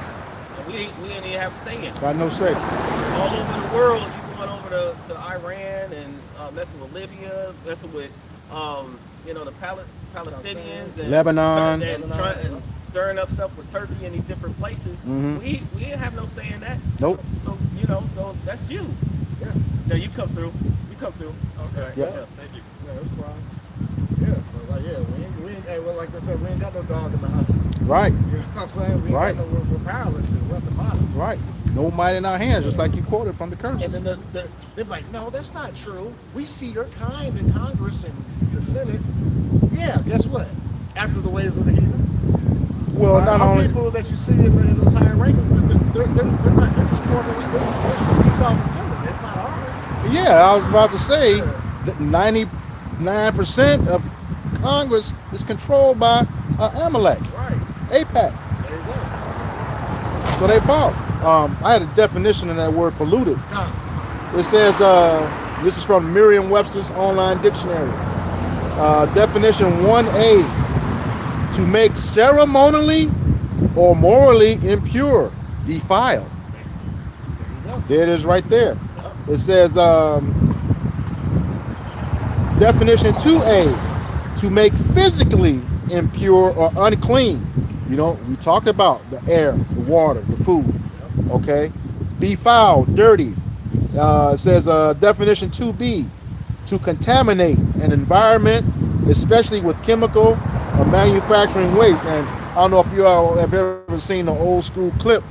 and we ain't even have a say in it.
Got no say.
All over the world, you going over to Iran and messing with Libya, messing with you know, the Palestinians and
Lebanon.
and stirring up stuff with Turkey and these different places. We didn't have no say in that.
Nope.
So you know, so that's you.
Yeah.
Yeah, you come through. You come through. Okay.
Yeah.
Thank you.
Yeah, it's problem. Yeah, so like, yeah, we ain't, hey, well, like I said, we ain't got no dog in the hunt.
Right.
You know what I'm saying? We ain't got no, we're powerless and we're at the bottom.
Right. No might in our hands, just like you quoted from the curses.
And then they're like, no, that's not true. We see your kind in Congress and the Senate. Yeah, guess what? After the ways of the heathen.
Well, not
Our
only
people that you see in those higher rankings, they're not, they're just formally, they're pushing Esau's agenda. It's not ours.
yeah, I was about to say that 99% of Congress is controlled by Amalek,
Right.
APAC.
There you go.
So they fought. I had a definition of that word polluted. It says, this is from Merriam-Webster's online dictionary. Definition 1A, to make ceremonially or morally impure, defiled.
There you go.
There it is right there. It says, definition 2A, to make physically impure or unclean. You know, we talked about the air, the water, the food. Okay? Defiled, dirty. It says definition 2B, to contaminate an environment, especially with chemical or manufacturing waste. And I don't know if you all have ever seen the old school clip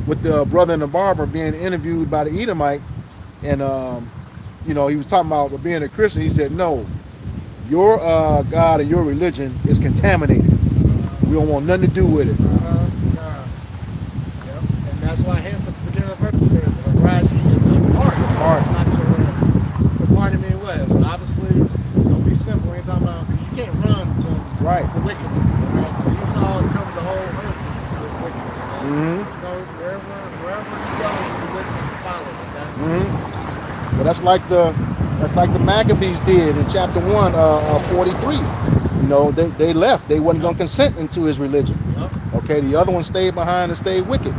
with the brother and the barber being interviewed by the Edomite, and you know, he was talking about being a Christian. He said, no, your God and your religion is contaminated. We don't want nothing to do with it.
Yep. And that's why hence the beginning of the verse says, "Arise ye and depart." It's not your rest. Depart mean what? Well, obviously, don't be simple. Ain't talking about, because you can't run from the wickedness. All right? Esau has covered the whole earth with wickedness. There's no, wherever you go, the wickedness to follow. Okay?
But that's like the Maccabees did in chapter 1, 43. You know, they left. They wasn't going to consent into his religion. Okay, the other one stayed behind and stayed wicked.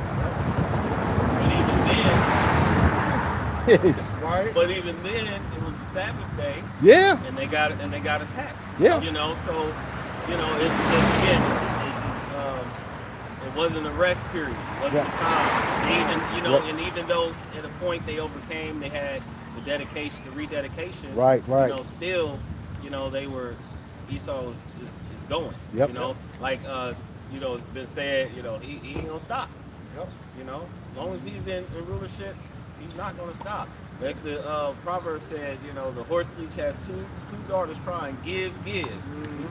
But even then, it was the Sabbath day.
Yeah.
And they got attacked.
Yeah.
You know, so you know, it wasn't a rest period. It wasn't a time. They even, you know, and even though at a point they overcame, they had the dedication, the rededication.
Right.
You know, still, you know, they were, Esau is going.
Yep.
You know, like you know, it's been said, you know, he ain't gonna stop.
Yep.
You know, as long as he's in rulership, he's not gonna stop. Like the proverb says, you know, the horse leech has two daughters crying, give. You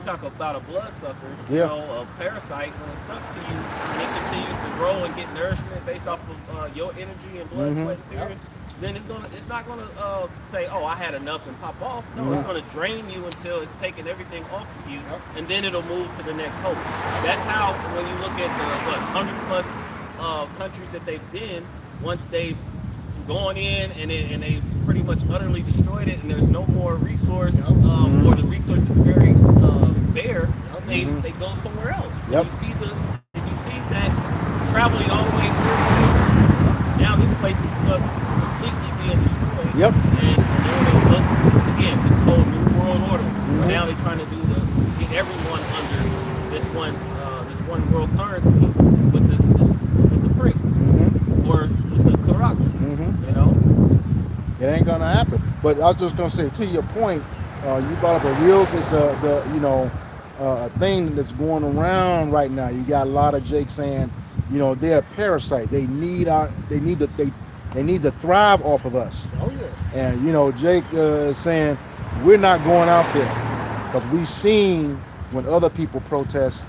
talk about a bloodsucker, you know, a parasite. When it's stuck to you, and it continues to grow and get nourishment based off of your energy and blood, sweat, and tears. Then it's not gonna say, oh, I had enough and pop off. No, it's gonna drain you until it's taken everything off of you, and then it'll move to the next host. That's how, when you look at the 100+ countries that they've been, once they've gone in and they've pretty much utterly destroyed it, and there's no more resource, or the resource is very bare, they go somewhere else. And you see that traveling all the way through. Now this place is completely being destroyed. And they're going to look again, this whole new world order. But now they're trying to get everyone under this one world currency with the prick or the karak. You know,
it ain't gonna happen. But I was just gonna say, to your point, you brought up a real, a thing that's going around right now. You got a lot of Jake saying, you know, they're a parasite. They need to thrive off of us.
Oh yeah.
And you know, Jake is saying we're not going out there because we've seen when other people protest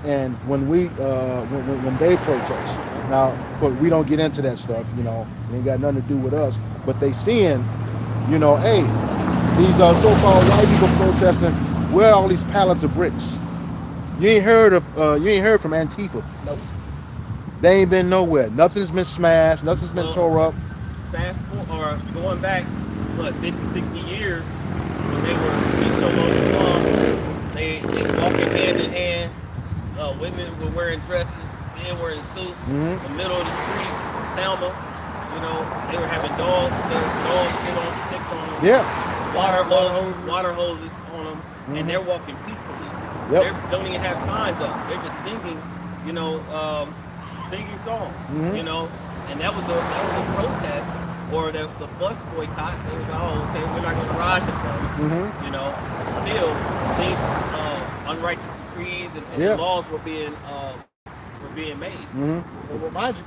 and when when they protest. Now, but we don't get into that stuff, you know, it ain't got nothing to do with us. But they seeing, you know, hey, these so-called white people protesting, where are all these pallets of bricks? You ain't heard from Antifa.
Nope.
They ain't been nowhere. Nothing's been smashed, nothing's been tore up.
Fast forward, or going back, 50, 60 years, when they were Isholo, they walking hand in hand. Women were wearing dresses, men were in suits, in the middle of the street, Selma, you know, they were having dogs sit on them.
Yeah.
Water hoses on them, and they're walking peacefully.
Yep.
They don't even have signs up. They're just singing, you know, singing songs, you know, and that was a protest, or the bus boycott. It was, oh, okay, we're not going to ride the bus, you know. Still, things, unrighteous decrees and laws were being made.
Well, mind you,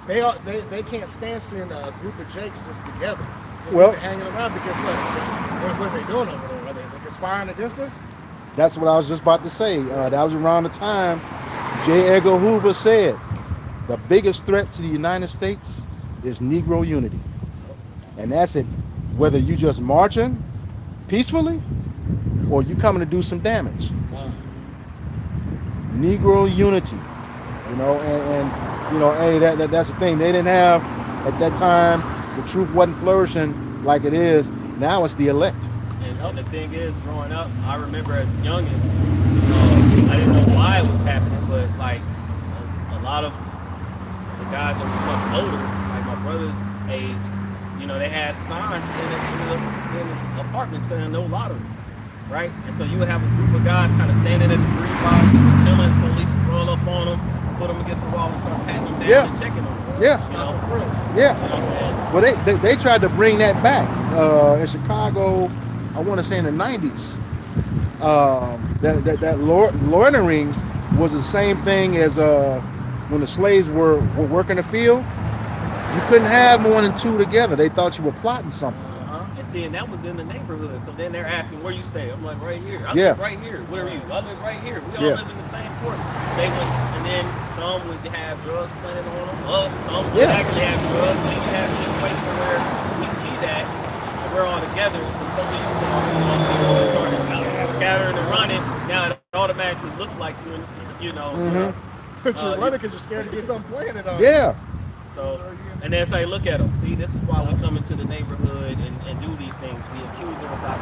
they can't stand seeing a group of Jakes just together, just hanging around, because what are they doing over there? Are they conspiring against us?
That's what I was just about to say. That was around the time J. Edgar Hoover said, the biggest threat to the United States is Negro unity. And that's it. Whether you just marching peacefully or you coming to do some damage. Negro unity. You know, and you know, hey, that's the thing. They didn't have, at that time, the truth wasn't flourishing like it is. Now it's the elect.
And the thing is, growing up, I remember as a youngin', I didn't know why it was happening, but like a lot of guys that was much older, like my brother's age, you know, they had signs in the apartment saying no lottery, right? And so you would have a group of guys kind of standing at the green box, chilling. Police would roll up on them, put them against the wall, and start patting them down and checking them.
Yeah.
You know?
Yeah.
You know,
Well, they tried to bring that back in Chicago. I want to say in the 90s. That loitering was the same thing as when the slaves were working the field. You couldn't have more than two together. They thought you were plotting something.
And see, and that was in the neighborhood. So then they're asking where you stay. I'm like, right here. I
Yeah.
live right here. Where are you? I live right here. We all
Yeah.
live in the same court. They would, and then some would have drugs planted on them. Some would actually have drugs. Then you have a situation where we see that and we're all together. Some police started scattering and running. Now it automatically looked like you know.
But you're running because you're scared to get something planted on.
Yeah.
So, and then say, look at them. See, this is why we come into the neighborhood and do these things. We accuse them about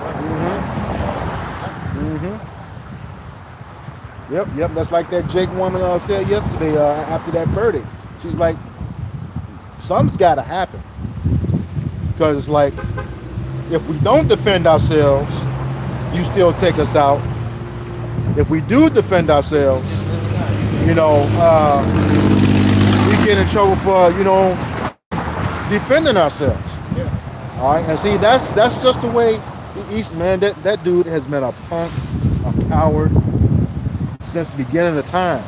running.
Yep. That's like that Jake woman said yesterday after that verdict. She's like, something's got to happen. Because it's like, if we don't defend ourselves, you still take us out. If we do defend ourselves, you know, we get in trouble for, you know, defending ourselves.
Yeah.
All right, and see, that's just the way the East, man. That dude has been a punk, a coward since the beginning of time.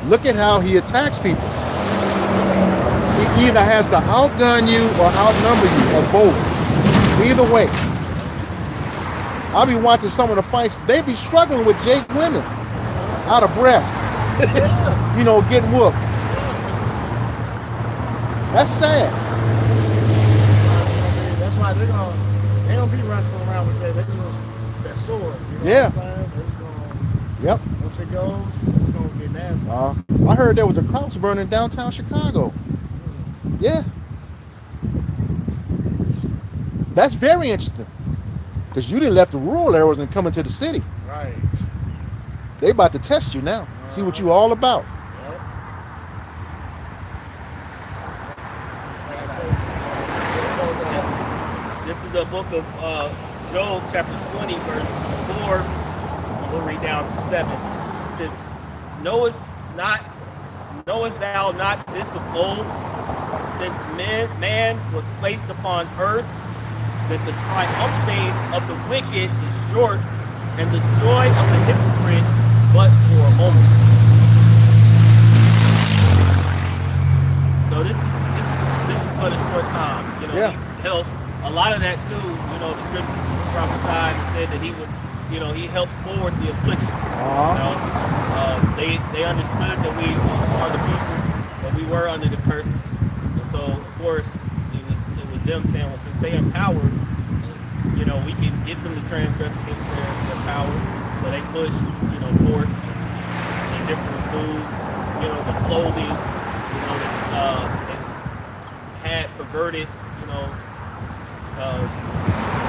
Look at how he attacks people. He either has to outgun you or outnumber you, or both. Either way. I'll be watching some of the fights. They be struggling with Jake women, out of breath. You know, getting whooped. That's sad.
That's why they don't be wrestling around with that. They just that sword. You know
Yeah.
what I'm saying? It's gonna,
Yep.
once it goes, it's gonna get nasty.
I heard there was a cross burn in downtown Chicago. Yeah. That's very interesting. Because you didn't left the rural areas and come into the city.
Right.
They about to test you now. See what you all about.
This is the book of Job, chapter 20, verse 4. And we'll read down to 7. It says, Knowest thou not this of old, since man was placed upon earth, that the triumphing of the wicked is short, and the joy of the hypocrite but for a moment. So this is but a short time. You know, he helped a lot of that too. You know, the scriptures prophesied and said that he would, you know, he helped forward the affliction. You know, they understood that we are the people, but we were under the curses. And so, of course, it was them saying, well, since they empowered, you know, we can get them to transgress against their power. So they pushed, you know, pork and different foods, you know, the clothing, you know, that had perverted, you know,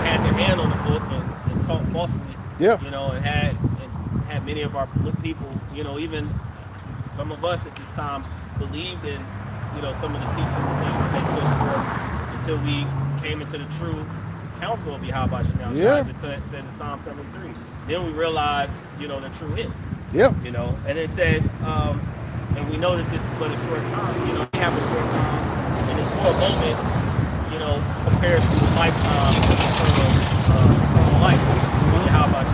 had their hand on the book and taught falsely.
Yeah.
You know, and had many of our people, you know, even some of us at this time believed in, you know, some of the teachings and things that they pushed for until we came into the true counsel of Yahweh Shem. It says in Psalm 73. Then we realized, you know, the true hit.
Yeah.
You know, and it says, and we know that this is but a short time. You know, we have a short time, and it's for a moment, you know, compared to the lifetime of life. How about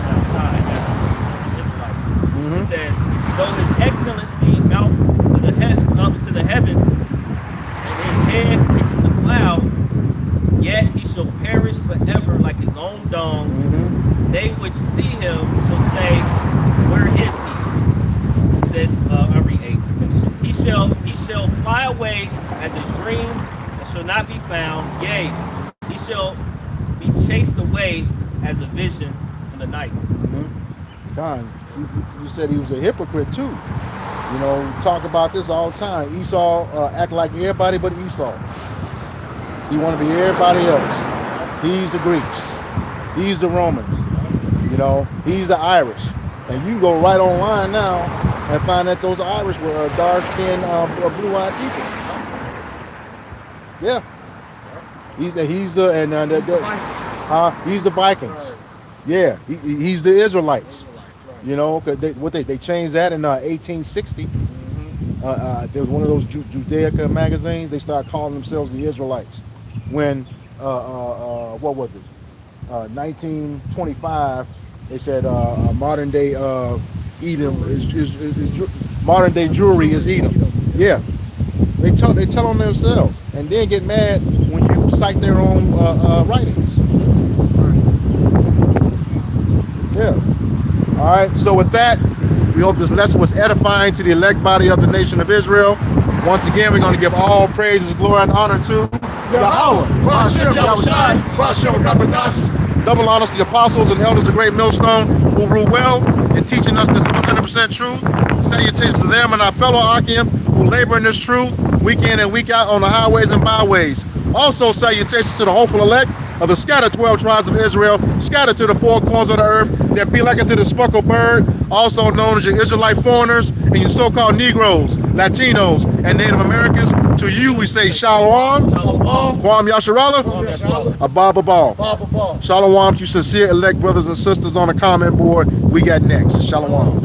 Israelites? It says, though his excellency mount up to the heavens, and his head reaches the clouds, yet he shall perish forever like his own dung. They which see him shall say, where is he? It says, I'll read 8 to finish it. He shall fly away as a dream and shall not be found. Yea, he shall be chased away as a vision in the night.
God, you said he was a hypocrite too. You know, we talk about this all the time. Esau act like everybody but Esau. He want to be everybody else. He's the Greeks. He's the Romans. You know, he's the Irish. And you go right online now and find that those Irish were dark-skinned, blue-eyed people. Yeah. He's the Vikings. He's the Vikings.
Right.
Yeah, he's the Israelites.
Israelites, right.
You know, 'cause they changed that in 1860. There was one of those Judaica magazines. They started calling themselves the Israelites. When what was it? 1925. They said modern day Edom is modern day Jewry is Edom. Yeah, they tell them themselves, and then get mad when you cite their own writings. Yeah. All right. So with that, we hope this lesson was edifying to the elect body of the nation of Israel. Once again, we're going to give all praises, glory, and honor to Yahweh.
Ba'ashem Yahushai, Ba'ashem Rakapadash.
Double honors to the apostles and elders of Great Millstone who rule well in teaching us this 100% truth. Salutations to them and our fellow Akim who labor in this truth week in and week out on the highways and byways. Also salutations to the hopeful elect of the scattered 12 tribes of Israel, scattered to the four corners of the earth, that be like unto the speckled bird, also known as your Israelite foreigners and your so-called Negroes, Latinos, and Native Americans. To you we say Shalom, Kwam Yasharallah, Abba Babal.
Baba.
Shalom to you sincere elect brothers and sisters on the comment board. We got next. Shalom.